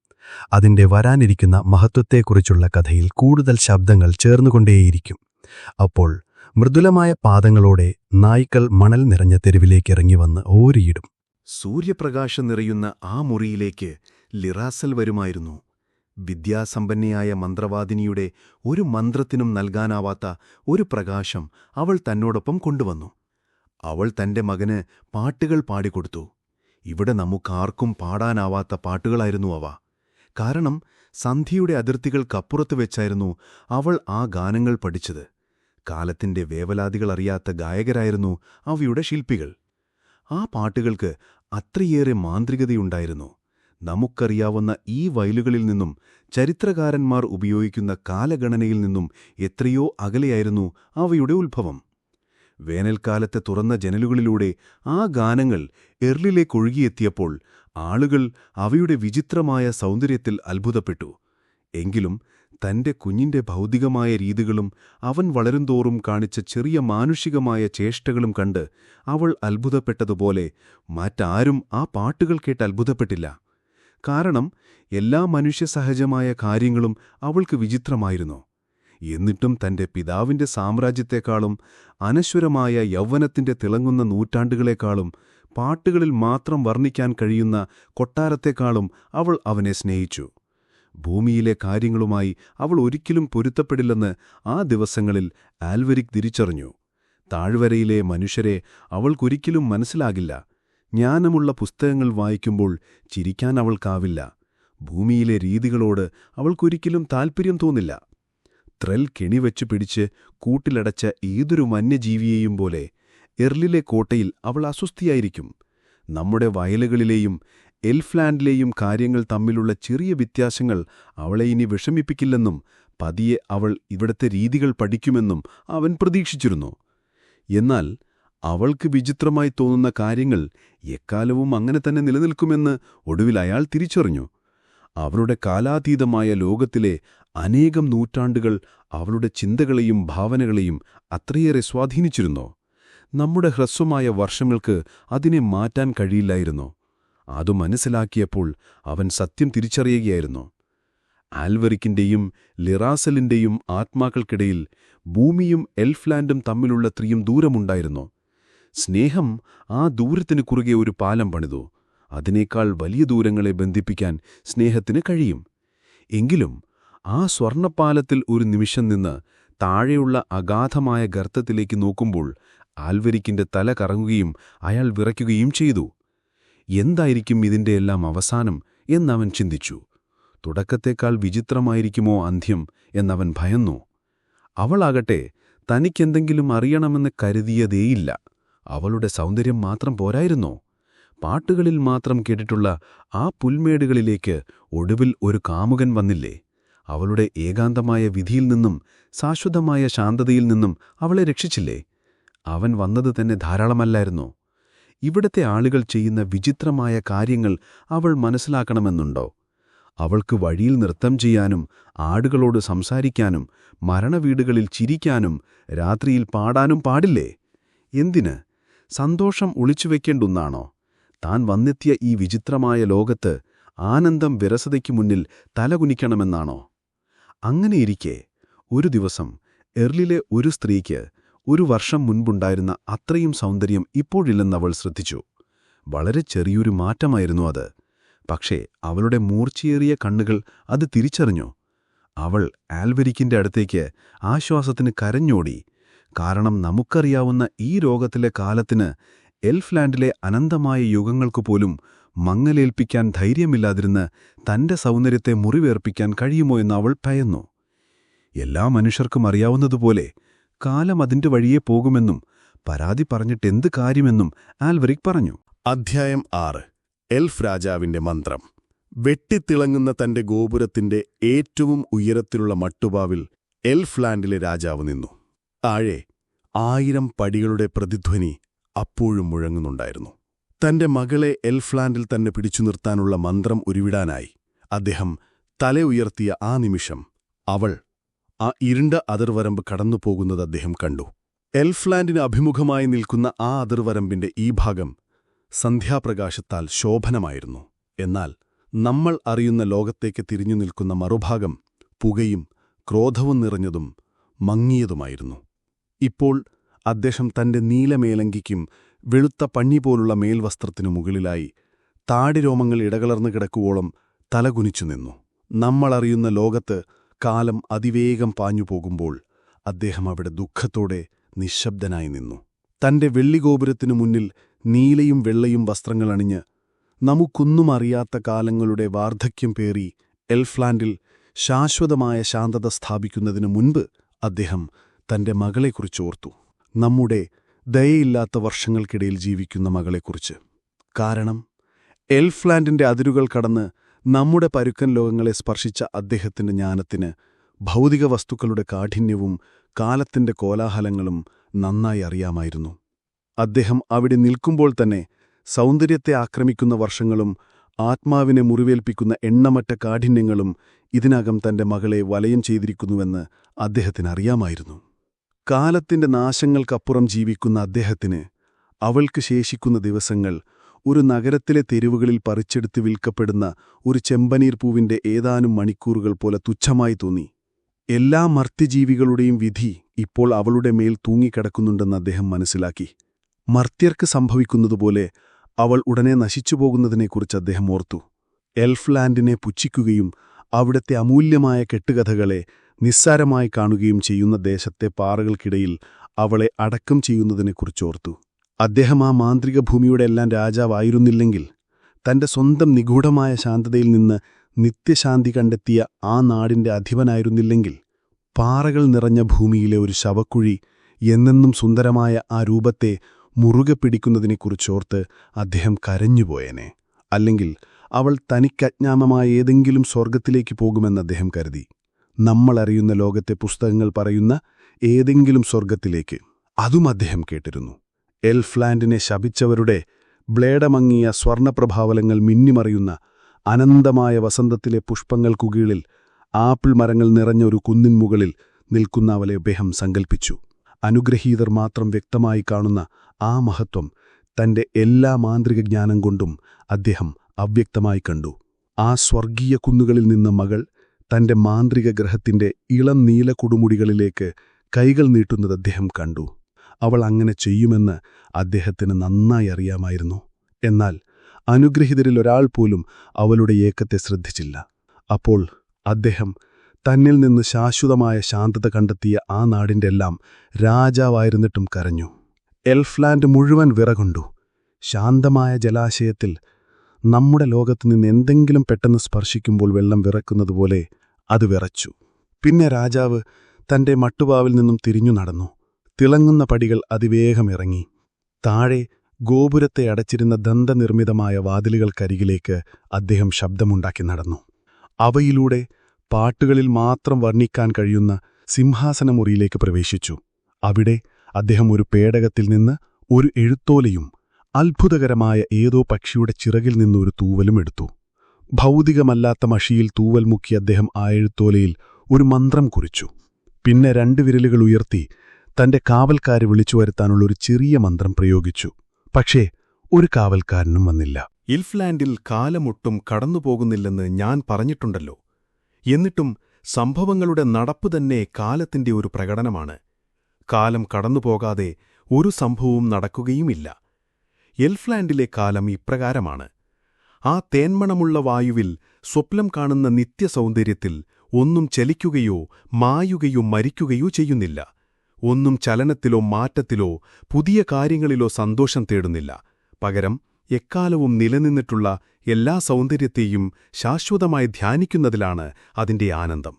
അതിന്റെ വരാനിരിക്കുന്ന മഹത്വത്തെക്കുറിച്ചുള്ള കഥയിൽ കൂടുതൽ ശബ്ദങ്ങൾ ചേർന്നുകൊണ്ടേയിരിക്കും. അപ്പോൾ മൃദുലമായ പാദങ്ങളോടെ നായ്ക്കൾ മണൽ നിറഞ്ഞ തെരുവിലേക്ക് ഇറങ്ങിവന്ന് ഓരിയിടും. സൂര്യപ്രകാശം നിറയുന്ന ആ മുറിയിലേക്ക് ലിറാസൽ വരുമായിരുന്നു. വിദ്യാസമ്പന്നയായ മന്ത്രവാദിനിയുടെ ഒരു മന്ത്രത്തിനും നൽകാനാവാത്ത ഒരു പ്രകാശം അവൾ തന്നോടൊപ്പം കൊണ്ടുവന്നു. അവൾ തന്റെ മകന് പാട്ടുകൾ പാടിക്കൊടുത്തു. ഇവിടെ നമുക്കാർക്കും പാടാനാവാത്ത പാട്ടുകളായിരുന്നു അവ. കാരണം സന്ധ്യയുടെ അതിർത്തികൾക്കപ്പുറത്ത് വെച്ചായിരുന്നു അവൾ ആ ഗാനങ്ങൾ പഠിച്ചത്. കാലത്തിന്റെ വേവലാതികളറിയാത്ത ഗായകരായിരുന്നു അവയുടെ ശില്പികൾ. ആ പാട്ടുകൾക്ക് അത്രയേറെ മാന്ത്രികതയുണ്ടായിരുന്നു. നമുക്കറിയാവുന്ന ഈ വയലുകളിൽ നിന്നും ചരിത്രകാരന്മാർ ഉപയോഗിക്കുന്ന കാലഗണനയിൽ നിന്നും എത്രയോ അകലെയായിരുന്നു അവയുടെ ഉത്ഭവം. വേനൽക്കാലത്തെ തുറന്ന ജനലുകളിലൂടെ ആ ഗാനങ്ങൾ എർലിലേക്കൊഴുകിയെത്തിയപ്പോൾ ആളുകൾ അവയുടെ വിചിത്രമായ സൗന്ദര്യത്തിൽ അത്ഭുതപ്പെട്ടു. എങ്കിലും തന്റെ കുഞ്ഞിന്റെ ഭൗതികമായ രീതികളും അവൻ വളരുംതോറും കാണിച്ച ചെറിയ മാനുഷികമായ ചേഷ്ടകളും കണ്ട് അവൾ അത്ഭുതപ്പെട്ടതുപോലെ മറ്റാരും ആ പാട്ടുകൾ കേട്ട് അത്ഭുതപ്പെട്ടില്ല. കാരണം എല്ലാ മനുഷ്യസഹജമായ കാര്യങ്ങളും അവൾക്ക് വിചിത്രമായിരുന്നു. എന്നിട്ടും തന്റെ പിതാവിന്റെ സാമ്രാജ്യത്തെക്കാളും അനശ്വരമായ യൗവനത്തിന്റെ തിളങ്ങുന്ന നൂറ്റാണ്ടുകളെക്കാളും പാട്ടുകളിൽ മാത്രം വർണ്ണിക്കാൻ കഴിയുന്ന കൊട്ടാരത്തെക്കാളും അവൾ അവനെ സ്നേഹിച്ചു. ഭൂമിയിലെ കാര്യങ്ങളുമായി അവൾ ഒരിക്കലും പൊരുത്തപ്പെടില്ലെന്ന് ആ ദിവസങ്ങളിൽ ആൽവരിക് തിരിച്ചറിഞ്ഞു. താഴ്വരയിലെ മനുഷ്യരെ അവൾക്കൊരിക്കലും മനസ്സിലാകില്ല. ജ്ഞാനമുള്ള പുസ്തകങ്ങൾ വായിക്കുമ്പോൾ ചിരിക്കാൻ അവൾക്കാവില്ല. ഭൂമിയിലെ രീതികളോട് അവൾക്കൊരിക്കലും താൽപ്പര്യം തോന്നില്ല. ത്രൽ കെണിവെച്ചു പിടിച്ച് കൂട്ടിലടച്ച ഏതൊരു വന്യജീവിയെയും പോലെ എർലിലെ കോട്ടയിൽ അവൾ അസ്വസ്ഥയായിരിക്കും. നമ്മുടെ വയലുകളിലെയും എൽഫ്ലാൻഡിലെയും കാര്യങ്ങൾ തമ്മിലുള്ള ചെറിയ വ്യത്യാസങ്ങൾ അവളെ ഇനി വിഷമിപ്പിക്കില്ലെന്നും പതിയെ അവൾ ഇവിടത്തെ രീതികൾ പഠിക്കുമെന്നും അവൻ പ്രതീക്ഷിച്ചിരുന്നു. എന്നാൽ അവൾക്ക് വിചിത്രമായി തോന്നുന്ന കാര്യങ്ങൾ എക്കാലവും അങ്ങനെ തന്നെ നിലനിൽക്കുമെന്ന് ഒടുവിൽ അയാൾ തിരിച്ചറിഞ്ഞു. അവളുടെ കാലാതീതമായ ലോകത്തിലെ അനേകം നൂറ്റാണ്ടുകൾ അവളുടെ ചിന്തകളെയും ഭാവനകളെയും അത്രയേറെ സ്വാധീനിച്ചിരുന്നു. നമ്മുടെ ഹ്രസ്വമായ വർഷങ്ങൾക്ക് അതിനെ മാറ്റാൻ കഴിയില്ലായിരുന്നു. അതു മനസ്സിലാക്കിയപ്പോൾ അവൻ സത്യം തിരിച്ചറിയുകയായിരുന്നു. ആൽവരിക്കിന്റെയും ലിറാസലിന്റെയും ആത്മാക്കൾക്കിടയിൽ ഭൂമിയും എൽഫ്ലാൻഡും തമ്മിലുള്ള ത്രിയും ദൂരമുണ്ടായിരുന്നു. സ്നേഹം ആ ദൂരത്തിന് കുറുകെ ഒരു പാലം പണിതു. അതിനേക്കാൾ വലിയ ദൂരങ്ങളെ ബന്ധിപ്പിക്കാൻ സ്നേഹത്തിന് കഴിയും. എങ്കിലും ആ സ്വർണ്ണപ്പാലത്തിൽ ഒരു നിമിഷം നിന്ന് താഴെയുള്ള അഗാധമായ ഗർത്തത്തിലേക്ക് നോക്കുമ്പോൾ ആൽവരിക്കിന്റെ തല കറങ്ങുകയും അയാൾ വിറയ്ക്കുകയും ചെയ്തു. എന്തായിരിക്കും ഇതിന്റെയെല്ലാം അവസാനം എന്നവൻ ചിന്തിച്ചു. തുടക്കത്തേക്കാൾ വിചിത്രമായിരിക്കുമോ അന്ത്യം എന്നവൻ ഭയന്നു. അവളാകട്ടെ തനിക്കെന്തെങ്കിലും അറിയണമെന്ന് കരുതിയതേയില്ല. അവളുടെ സൗന്ദര്യം മാത്രം പോരായിരുന്നോ? പാട്ടുകളിൽ മാത്രം കേട്ടിട്ടുള്ള ആ പുൽമേടുകളിലേക്ക് ഒടുവിൽ ഒരു കാമുകൻ വന്നില്ലേ? അവളുടെ ഏകാന്തമായ വിധിയിൽ നിന്നും ശാശ്വതമായ ശാന്തതയിൽ നിന്നും അവളെ രക്ഷിച്ചില്ലേ? അവൻ വന്നത് തന്നെ ധാരാളമല്ലായിരുന്നോ? ഇവിടത്തെ ആളുകൾ ചെയ്യുന്ന വിചിത്രമായ കാര്യങ്ങൾ അവൾ മനസ്സിലാക്കണമെന്നുണ്ടോ? അവൾക്ക് വഴിയിൽ നൃത്തം ചെയ്യാനും ആടുകളോട് സംസാരിക്കാനും മരണവീടുകളിൽ ചിരിക്കാനും രാത്രിയിൽ പാടാനും പാടില്ലേ? എന്തിന്? സന്തോഷം ഒളിച്ചുവെക്കേണ്ടുന്നാണോ? താൻ വന്നെത്തിയ ഈ വിചിത്രമായ ലോകത്ത് ആനന്ദം വിരസതയ്ക്കു മുന്നിൽ തലകുനിക്കണമെന്നാണോ? അങ്ങനെയിരിക്കെ ഒരു ദിവസം എർലിലെ ഒരു സ്ത്രീക്ക് ഒരു വർഷം മുൻപുണ്ടായിരുന്ന അത്രയും സൗന്ദര്യം ഇപ്പോഴില്ലെന്നവൾ ശ്രദ്ധിച്ചു. വളരെ ചെറിയൊരു മാറ്റമായിരുന്നു അത്. പക്ഷേ അവളുടെ മൂർച്ചയേറിയ കണ്ണുകൾ അത് തിരിച്ചറിഞ്ഞു. അവൾ ആൽവരിക്കിന്റെ അടുത്തേക്ക് ആശ്വാസത്തിന് കരഞ്ഞോടി. കാരണം നമുക്കറിയാവുന്ന ഈ രോഗത്തിലെ കാലത്തിന് എൽഫ്ലാൻഡിലെ അനന്തമായ യുഗങ്ങൾക്കുപോലും മങ്ങലേൽപ്പിക്കാൻ ധൈര്യമില്ലാതിരുന്ന് തന്റെ സൗന്ദര്യത്തെ മുറിവേർപ്പിക്കാൻ കഴിയുമോ എന്ന് അവൾ ഭയന്നു. എല്ലാ മനുഷ്യർക്കും അറിയാവുന്നതുപോലെ കാലം അതിന്റെ വഴിയെ പോകുമെന്നും പരാതി പറഞ്ഞിട്ടെന്ത് കാര്യമെന്നും ആൽവരിക് പറഞ്ഞു. അധ്യായം 6. എൽഫ് രാജാവിന്റെ മന്ത്രം. വെട്ടിത്തിളങ്ങുന്ന തന്റെ ഗോപുരത്തിന്റെ ഏറ്റവും ഉയരത്തിലുള്ള മട്ടുപാവിൽ എൽഫ്ലാൻഡിലെ രാജാവ് നിന്നു. താഴെ 1000 പടികളുടെ പ്രതിധ്വനി അപ്പോഴും മുഴങ്ങുന്നുണ്ടായിരുന്നു. തന്റെ മകളെ എൽഫ്ലാൻഡിൽ തന്നെ പിടിച്ചു നിർത്താനുള്ള മന്ത്രം ഉരുവിടാനായി അദ്ദേഹം തല ഉയർത്തിയ ആ നിമിഷം അവൾ ആ ഇരുണ്ട അതിർവരമ്പ് കടന്നുപോകുന്നത് അദ്ദേഹം കണ്ടു. എൽഫ്ലാൻഡിന് അഭിമുഖമായി നിൽക്കുന്ന ആ അതിർവരമ്പിന്റെ ഈ ഭാഗം സന്ധ്യാപ്രകാശത്താൽ ശോഭനമായിരുന്നു. എന്നാൽ നമ്മൾ അറിയുന്ന ലോകത്തേക്ക് തിരിഞ്ഞു നിൽക്കുന്ന മറുഭാഗം പുകയും ക്രോധവും നിറഞ്ഞതും മങ്ങിയതുമായിരുന്നു. ഇപ്പോൾ അദ്ദേഹം തന്റെ നീലമേലങ്കിക്കും വെളുത്ത പഞ്ഞി പോലുള്ള മേൽവസ്ത്രത്തിനു മുകളിലായി താടിരോമങ്ങൾ ഇടകലർന്നു കിടക്കുവോളം തലകുനിച്ചു നിന്നു. നമ്മളറിയുന്ന ലോകത്ത് കാലം അതിവേഗം പാഞ്ഞുപോകുമ്പോൾ അദ്ദേഹം അവിടെ ദുഃഖത്തോടെ നിശബ്ദനായി നിന്നു. തന്റെ വെള്ളിഗോപുരത്തിനു മുന്നിൽ നീലയും വെള്ളയും വസ്ത്രങ്ങളണിഞ്ഞ് നമുക്കൊന്നും അറിയാത്ത കാലങ്ങളുടെ വാർദ്ധക്യം പേറി എൽഫ്ലാൻഡിൽ ശാശ്വതമായ ശാന്തത സ്ഥാപിക്കുന്നതിനു മുൻപ് അദ്ദേഹം തന്റെ മകളെക്കുറിച്ചോർത്തു. നമ്മുടെ ദയയില്ലാത്ത വർഷങ്ങൾക്കിടയിൽ ജീവിക്കുന്ന മകളെക്കുറിച്ച്. കാരണം എൽഫ്ലാൻഡിന്റെ അതിരുകൾ കടന്ന് നമ്മുടെ പരുക്കൻ ലോകങ്ങളെ സ്പർശിച്ച അദ്ദേഹത്തിന്റെ ജ്ഞാനത്തിന് ഭൗതിക വസ്തുക്കളുടെ കാഠിന്യവും കാലത്തിന്റെ കോലാഹലങ്ങളും നന്നായി അറിയാമായിരുന്നു. അദ്ദേഹം അവിടെ നിൽക്കുമ്പോൾ തന്നെ സൗന്ദര്യത്തെ ആക്രമിക്കുന്ന വർഷങ്ങളും ആത്മാവിനെ മുറിവേൽപ്പിക്കുന്ന എണ്ണമറ്റ കാഠിന്യങ്ങളും ഇതിനകം തന്റെ മകളെ വലയം ചെയ്തിരിക്കുന്നുവെന്ന് അദ്ദേഹത്തിനറിയാമായിരുന്നു. കാലത്തിന്റെ നാശങ്ങൾക്കപ്പുറം ജീവിക്കുന്ന അദ്ദേഹത്തിന് അവൾക്ക് ശേഷിക്കുന്ന ദിവസങ്ങൾ ഒരു നഗരത്തിലെ തെരുവുകളിൽ പറിച്ചെടുത്ത് വിൽക്കപ്പെടുന്ന ഒരു ചെമ്പനീർ പൂവിന്റെ ഏതാനും മണിക്കൂറുകൾ പോലെ തുച്ഛമായി തോന്നി. എല്ലാ മർത്യജീവികളുടെയും വിധി ഇപ്പോൾ അവളുടെ മേൽ തൂങ്ങിക്കിടക്കുന്നുണ്ടെന്ന് അദ്ദേഹം മനസ്സിലാക്കി. മർത്യർക്ക് സംഭവിക്കുന്നതുപോലെ അവൾ ഉടനെ നശിച്ചുപോകുന്നതിനെക്കുറിച്ച് അദ്ദേഹം ഓർത്തു. എൽഫ്ലാൻഡിനെ പുച്ഛിക്കുകയും അവിടുത്തെ അമൂല്യമായ കെട്ടുകഥകളെ നിസ്സാരമായി കാണുകയും ചെയ്യുന്ന ദേശത്തെ പാറകൾക്കിടയിൽ അവളെ അടക്കം ചെയ്യുന്നതിനെക്കുറിച്ചോർത്തു. അദ്ദേഹം ആ മാന്ത്രിക ഭൂമിയുടെ എല്ലാം രാജാവായിരുന്നില്ലെങ്കിൽ, തന്റെ സ്വന്തം നിഗൂഢമായ ശാന്തതയിൽ നിന്ന് നിത്യശാന്തി കണ്ടെത്തിയ ആ നാടിന്റെ അധിപനായിരുന്നില്ലെങ്കിൽ, പാറകൾ നിറഞ്ഞ ഭൂമിയിലെ ഒരു ശവക്കുഴി എന്നെന്നും സുന്ദരമായ ആ രൂപത്തെ മുറുകെ പിടിക്കുന്നതിനെക്കുറിച്ചോർത്ത് അദ്ദേഹം കരഞ്ഞുപോയേനെ. അല്ലെങ്കിൽ അവൾ തനിക്കജ്ഞാതമായ ഏതെങ്കിലും സ്വർഗത്തിലേക്ക് പോകുമെന്ന് അദ്ദേഹം കരുതി. നമ്മളറിയുന്ന ലോകത്തെ പുസ്തകങ്ങൾ പറയുന്ന ഏതെങ്കിലും സ്വർഗത്തിലേക്ക്. അതും അദ്ദേഹം കേട്ടിരുന്നു. എൽഫ്ലാൻഡിനെ ശപിച്ചവരുടെ ബ്ലേഡമങ്ങിയ സ്വർണപ്രഭാവലങ്ങൾ മിന്നിമറിയുന്ന അനന്തമായ വസന്തത്തിലെ പുഷ്പങ്ങൾക്കുകീഴിൽ ആപ്പിൾ മരങ്ങൾ നിറഞ്ഞ ഒരു കുന്നിൻ മുകളിൽ നിൽക്കുന്ന അവളെ അദ്ദേഹം സങ്കൽപ്പിച്ചു. അനുഗ്രഹീതർ മാത്രം വ്യക്തമായി കാണുന്ന ആ മഹത്വം തന്റെ എല്ലാ മാന്ത്രിക ജ്ഞാനം കൊണ്ടും അദ്ദേഹം അവ്യക്തമായി കണ്ടു. ആ സ്വർഗീയ കുന്നുകളിൽ നിന്ന് മകൾ തന്റെ മാന്ത്രിക ഗ്രഹത്തിന്റെ ഇളം നീല കൊടുമുടികളിലേക്ക് കൈകൾ നീട്ടുന്നത് അദ്ദേഹം കണ്ടു. അവൾ അങ്ങനെ ചെയ്യുമെന്ന് അദ്ദേഹത്തിന് നന്നായി അറിയാമായിരുന്നു. എന്നാൽ അനുഗ്രഹീതരിൽ ഒരാൾ പോലും അവളുടെ ഏക്കത്തെ ശ്രദ്ധിച്ചില്ല. അപ്പോൾ അദ്ദേഹം തന്നിൽ നിന്ന് ശാശ്വതമായ ശാന്തത കണ്ടെത്തിയ ആ നാടിന്റെ എല്ലാം രാജാവായിരുന്നിട്ടും കരഞ്ഞു. എൽഫ്ലാൻഡ് മുഴുവൻ വിറകൊണ്ടു. ശാന്തമായ ജലാശയത്തിൽ നമ്മുടെ ലോകത്തുനിന്ന് എന്തെങ്കിലും പെട്ടെന്ന് സ്പർശിക്കുമ്പോൾ വെള്ളം വിറക്കുന്നതുപോലെ അത് വിറച്ചു. പിന്നെ രാജാവ് തന്റെ മട്ടുപാവിൽ നിന്നും തിരിഞ്ഞു നടന്നു. തിളങ്ങുന്ന പടികൾ അതിവേഗം ഇറങ്ങി. താഴെ ഗോപുരത്തെ അടച്ചിരുന്ന ദന്തനിർമ്മിതമായ വാതിലുകൾക്കരികിലേക്ക് അദ്ദേഹം ശബ്ദമുണ്ടാക്കി നടന്നു. അവയിലൂടെ പാട്ടുകളിൽ മാത്രം വർണ്ണിക്കാൻ കഴിയുന്ന സിംഹാസനമുറിയിലേക്ക് പ്രവേശിച്ചു. അവിടെ അദ്ദേഹം ഒരു പേടകത്തിൽ നിന്ന് ഒരു എഴുത്തോലയും അത്ഭുതകരമായ ഏതോ പക്ഷിയുടെ ചിറകിൽ നിന്നൊരു തൂവലും എടുത്തു. ഭൗതികമല്ലാത്ത മഷിയിൽ തൂവൽ മുക്കി അദ്ദേഹം ആ എഴുത്തോലയിൽ ഒരു മന്ത്രം കുറിച്ചു. പിന്നെ 2 വിരലുകൾ ഉയർത്തി തന്റെ കാവൽക്കാരെ വിളിച്ചുവരുത്താനുള്ളൊരു ചെറിയ മന്ത്രം പ്രയോഗിച്ചു. പക്ഷേ ഒരു കാവൽക്കാരനും വന്നില്ല. ഇൽഫ്ലാൻഡിൽ കാലമൊട്ടും കടന്നുപോകുന്നില്ലെന്ന് ഞാൻ പറഞ്ഞിട്ടുണ്ടല്ലോ. എന്നിട്ടും സംഭവങ്ങളുടെ നടപ്പ് തന്നെ കാലത്തിന്റെ ഒരു പ്രകടനമാണ്. കാലം കടന്നുപോകാതെ ഒരു സംഭവവും നടക്കുകയുമില്ല. എൽഫ്ലാൻഡിലെ കാലം ഇപ്രകാരമാണ്. ആ തേന്മണമുള്ള വായുവിൽ സ്വപ്നം കാണുന്ന നിത്യസൗന്ദര്യത്തിൽ ഒന്നും ചലിക്കുകയോ മായുകയോ മരിക്കുകയോ ചെയ്യുന്നില്ല. ഒന്നും ചലനത്തിലോ മാറ്റത്തിലോ പുതിയ കാര്യങ്ങളിലോ സന്തോഷം തേടുന്നില്ല. പകരം എക്കാലവും നിലനിന്നിട്ടുള്ള എല്ലാ സൗന്ദര്യത്തെയും ശാശ്വതമായി ധ്യാനിക്കുന്നതിലാണ് അതിന്റെ ആനന്ദം.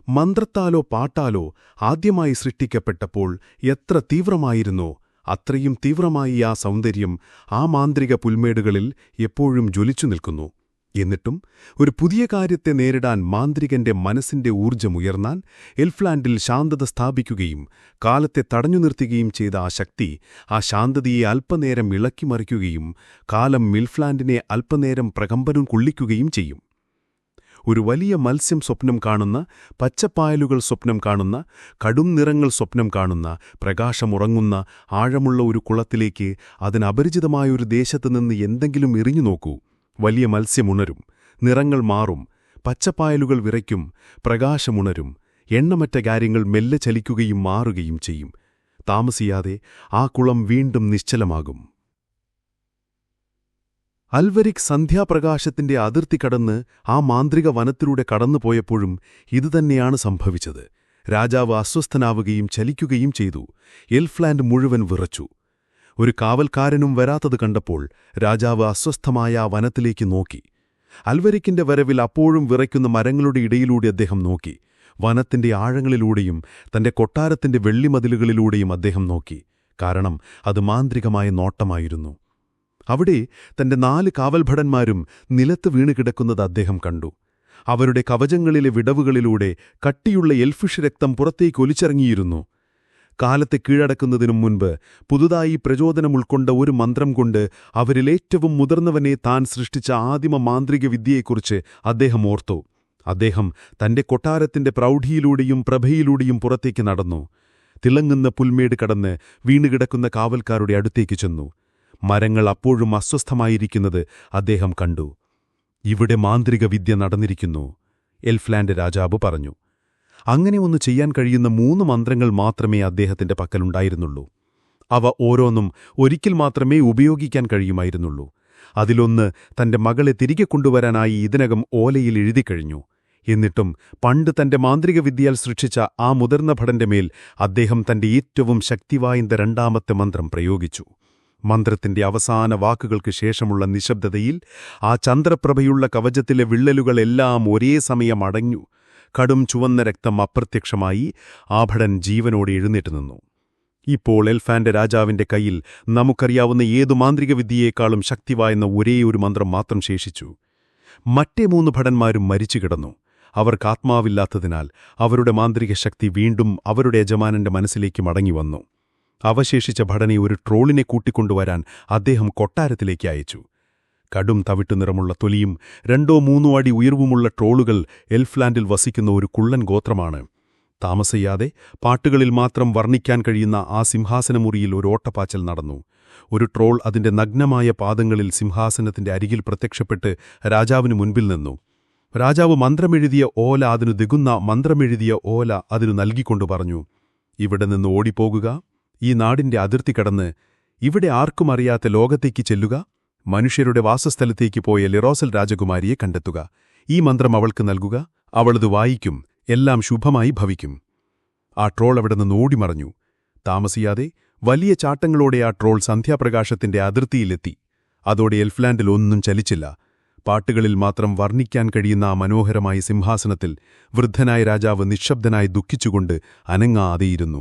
മന്ത്രത്താലോ പാട്ടാലോ ആദ്യമായി സൃഷ്ടിക്കപ്പെട്ടപ്പോൾ എത്ര തീവ്രമായിരുന്നോ അത്രയും തീവ്രമായി ആ സൗന്ദര്യം ആ മാന്ത്രിക പുൽമേടുകളിൽ എപ്പോഴും ജ്വലിച്ചു നിൽക്കുന്നു. എന്നിട്ടും ഒരു പുതിയ കാര്യത്തെ നേരിടാൻ മാന്ത്രികന്റെ മനസ്സിന്റെ ഊർജ്ജമുയർന്നാൽ എൽഫ്ലാൻഡിൽ ശാന്തത സ്ഥാപിക്കുകയും കാലത്തെ തടഞ്ഞു നിർത്തുകയും ചെയ്ത ആ ശക്തി ആ ശാന്തതയെ അല്പനേരം ഇളക്കിമറിക്കുകയും കാലം എൽഫ്ലാൻഡിനെ അല്പനേരം പ്രകമ്പനം കൊള്ളിക്കുകയും ചെയ്യും. ഒരു വലിയ മത്സ്യം സ്വപ്നം കാണുന്ന, പച്ചപ്പായലുകൾ സ്വപ്നം കാണുന്ന, കടും നിറങ്ങൾ സ്വപ്നം കാണുന്ന, പ്രകാശമുറങ്ങുന്ന ആഴമുള്ള ഒരു കുളത്തിലേക്ക് അതിനപരിചിതമായൊരു ദേശത്തുനിന്ന് എന്തെങ്കിലും എറിഞ്ഞു നോക്കൂ. വലിയ മത്സ്യമുണരും, നിറങ്ങൾ മാറും, പച്ചപ്പായലുകൾ വിറയ്ക്കും, പ്രകാശമുണരും, എണ്ണമറ്റ കാര്യങ്ങൾ മെല്ലെ ചലിക്കുകയും മാറുകയും ചെയ്യും. താമസിയാതെ ആ കുളം വീണ്ടും നിശ്ചലമാകും. അൽവരിക് സന്ധ്യാപ്രകാശത്തിന്റെ അതിർത്തി കടന്ന് ആ മാന്ത്രിക വനത്തിലൂടെ കടന്നുപോയപ്പോഴും ഇതുതന്നെയാണ് സംഭവിച്ചത്. രാജാവ് അസ്വസ്ഥനാവുകയും ചലിക്കുകയും ചെയ്തു. എൽഫ്ലാൻഡ് മുഴുവൻ വിറച്ചു. ഒരു കാവൽക്കാരനും വരാത്തത് കണ്ടപ്പോൾ രാജാവ് അസ്വസ്ഥമായ ആ വനത്തിലേക്ക് നോക്കി. അൽവരിക്കിന്റെ വരവിൽ അപ്പോഴും വിറയ്ക്കുന്ന മരങ്ങളുടെ ഇടയിലൂടെ അദ്ദേഹം നോക്കി. വനത്തിന്റെ ആഴങ്ങളിലൂടെയും തന്റെ കൊട്ടാരത്തിന്റെ വെള്ളിമതിലുകളിലൂടെയും അദ്ദേഹം നോക്കി. കാരണം അത് മാന്ത്രികമായ നോട്ടമായിരുന്നു. അവിടെ തന്റെ 4 കാവൽഭടന്മാരും നിലത്ത് വീണുകിടക്കുന്നത് അദ്ദേഹം കണ്ടു. അവരുടെ കവചങ്ങളിലെ വിടവുകളിലൂടെ കട്ടിയുള്ള എൽഫിഷ് രക്തം പുറത്തേക്ക് ഒലിച്ചിറങ്ങിയിരുന്നു. കാലത്തെ കീഴടക്കുന്നതിനും മുൻപ് പുതുതായി പ്രചോദനം ഉൾക്കൊണ്ട ഒരു മന്ത്രം കൊണ്ട് അവരിലേറ്റവും മുതിർന്നവനെ താൻ സൃഷ്ടിച്ച ആദിമ മാന്ത്രിക വിദ്യയെക്കുറിച്ച് അദ്ദേഹം ഓർത്തു. അദ്ദേഹം തന്റെ കൊട്ടാരത്തിന്റെ പ്രൗഢിയിലൂടെയും പ്രഭയിലൂടെയും പുറത്തേക്ക് നടന്നു. തിളങ്ങുന്ന പുൽമേട് കടന്ന് വീണുകിടക്കുന്ന കാവൽക്കാരുടെ അടുത്തേക്ക് ചെന്നു. മരങ്ങൾ അപ്പോഴും അസ്വസ്ഥമായിരിക്കുന്നത് അദ്ദേഹം കണ്ടു. ഇവിടെ മാന്ത്രിക വിദ്യ നടന്നിരിക്കുന്നു, എൽഫ്ലാൻഡ് രാജാവ് പറഞ്ഞു. അങ്ങനെ ഒന്ന് ചെയ്യാൻ കഴിയുന്ന 3 മന്ത്രങ്ങൾ മാത്രമേ അദ്ദേഹത്തിന്റെ പക്കലുണ്ടായിരുന്നുള്ളൂ. അവ ഓരോന്നും ഒരിക്കൽ മാത്രമേ ഉപയോഗിക്കാൻ കഴിയുമായിരുന്നുള്ളൂ. അതിലൊന്ന് തന്റെ മകളെ തിരികെ കൊണ്ടുവരാനായി ഇതിനകം ഓലയിൽ എഴുതിക്കഴിഞ്ഞു. എന്നിട്ടും പണ്ട് തന്റെ മാന്ത്രിക വിദ്യയാൽ സൃഷ്ടിച്ച ആ മുതിർന്ന ഭടന്റെ മേൽ അദ്ദേഹം തന്റെ ഏറ്റവും ശക്തിവാய்ந்த 2ാമത്തെ മന്ത്രം പ്രയോഗിച്ചു. മന്ത്രത്തിന്റെ അവസാന വാക്കുകൾക്ക് ശേഷമുള്ള നിശബ്ദതയിൽ ആ ചന്ദ്രപ്രഭയുള്ള കവചത്തിലെ വിള്ളലുകളെല്ലാം ഒരേ സമയം അടഞ്ഞു. കടും ചുവന്ന രക്തം അപ്രത്യക്ഷമായി. ആ ഭടൻ ജീവനോടെ എഴുന്നേറ്റ് നിന്നു. ഇപ്പോൾ എൽഫാൻഡ് രാജാവിന്റെ കയ്യിൽ നമുക്കറിയാവുന്ന ഏതു മാന്ത്രിക വിദ്യയേക്കാളും ശക്തിവായുന്ന ഒരേയൊരു മന്ത്രം മാത്രം ശേഷിച്ചു. മറ്റേ 3 ഭടന്മാരും മരിച്ചു കിടന്നു. അവർക്ക് ആത്മാവില്ലാത്തതിനാൽ അവരുടെ മാന്ത്രിക ശക്തി വീണ്ടും അവരുടെ യജമാനന്റെ മനസ്സിലേക്ക് മടങ്ങിവന്നു. അവശേഷിച്ച ഭടനെ ഒരു ട്രോളിനെ കൂട്ടിക്കൊണ്ടുവരാൻ അദ്ദേഹം കൊട്ടാരത്തിലേക്ക് അയച്ചു. കടും തവിട്ടുനിറമുള്ള തൊലിയും 2-3 അടി ഉയർവുമുള്ള ട്രോളുകൾ എൽഫ്ലാൻഡിൽ വസിക്കുന്ന ഒരു കുള്ളൻ ഗോത്രമാണ്. താമസിയാതെ പാട്ടുകളിൽ മാത്രം വർണ്ണിക്കാൻ കഴിയുന്ന ആ സിംഹാസനമുറിയിൽ ഒരു ഓട്ടപ്പാച്ചൽ നടന്നു. ഒരു ട്രോൾ അതിന്റെ നഗ്നമായ പാദങ്ങളിൽ സിംഹാസനത്തിന്റെ അരികിൽ പ്രത്യക്ഷപ്പെട്ട് രാജാവിനു മുൻപിൽ നിന്നു. രാജാവ് മന്ത്രമെഴുതിയ ഓല അതിനു ദിഗുന്ന മന്ത്രമെഴുതിയ ഓല അതിനു നൽകിക്കൊണ്ടു പറഞ്ഞു, ഇവിടെ നിന്ന് ഓടിപ്പോകുക, ഈ നാടിന്റെ അതിർത്തി കടന്ന് ഇവിടെ ആർക്കും അറിയാത്ത ലോകത്തേക്ക് ചെല്ലുക, മനുഷ്യരുടെ വാസസ്ഥലത്തേക്ക് പോയ ലിറോസൽ രാജകുമാരിയെ കണ്ടെത്തുക. ഈ മന്ത്രം അവൾക്ക് നൽകുക, അവളത് വായിക്കും, എല്ലാം ശുഭമായി ഭവിക്കും. ആ ട്രോൾ അവിടെ നിന്ന് ഓടിമറഞ്ഞു. താമസിയാതെ വലിയ ചാട്ടങ്ങളോടെ ആ ട്രോൾ സന്ധ്യാപ്രകാശത്തിന്റെ അതിർത്തിയിലെത്തി. അതോടെ എൽഫ്ലാൻഡിൽ ഒന്നും ചലിച്ചില്ല. പാട്ടുകളിൽ മാത്രം വർണ്ണിക്കാൻ കഴിയുന്ന ആ മനോഹരമായ സിംഹാസനത്തിൽ വൃദ്ധനായ രാജാവ് നിശ്ശബ്ദനായി ദുഃഖിച്ചുകൊണ്ട് അനങ്ങാതെയിരുന്നു.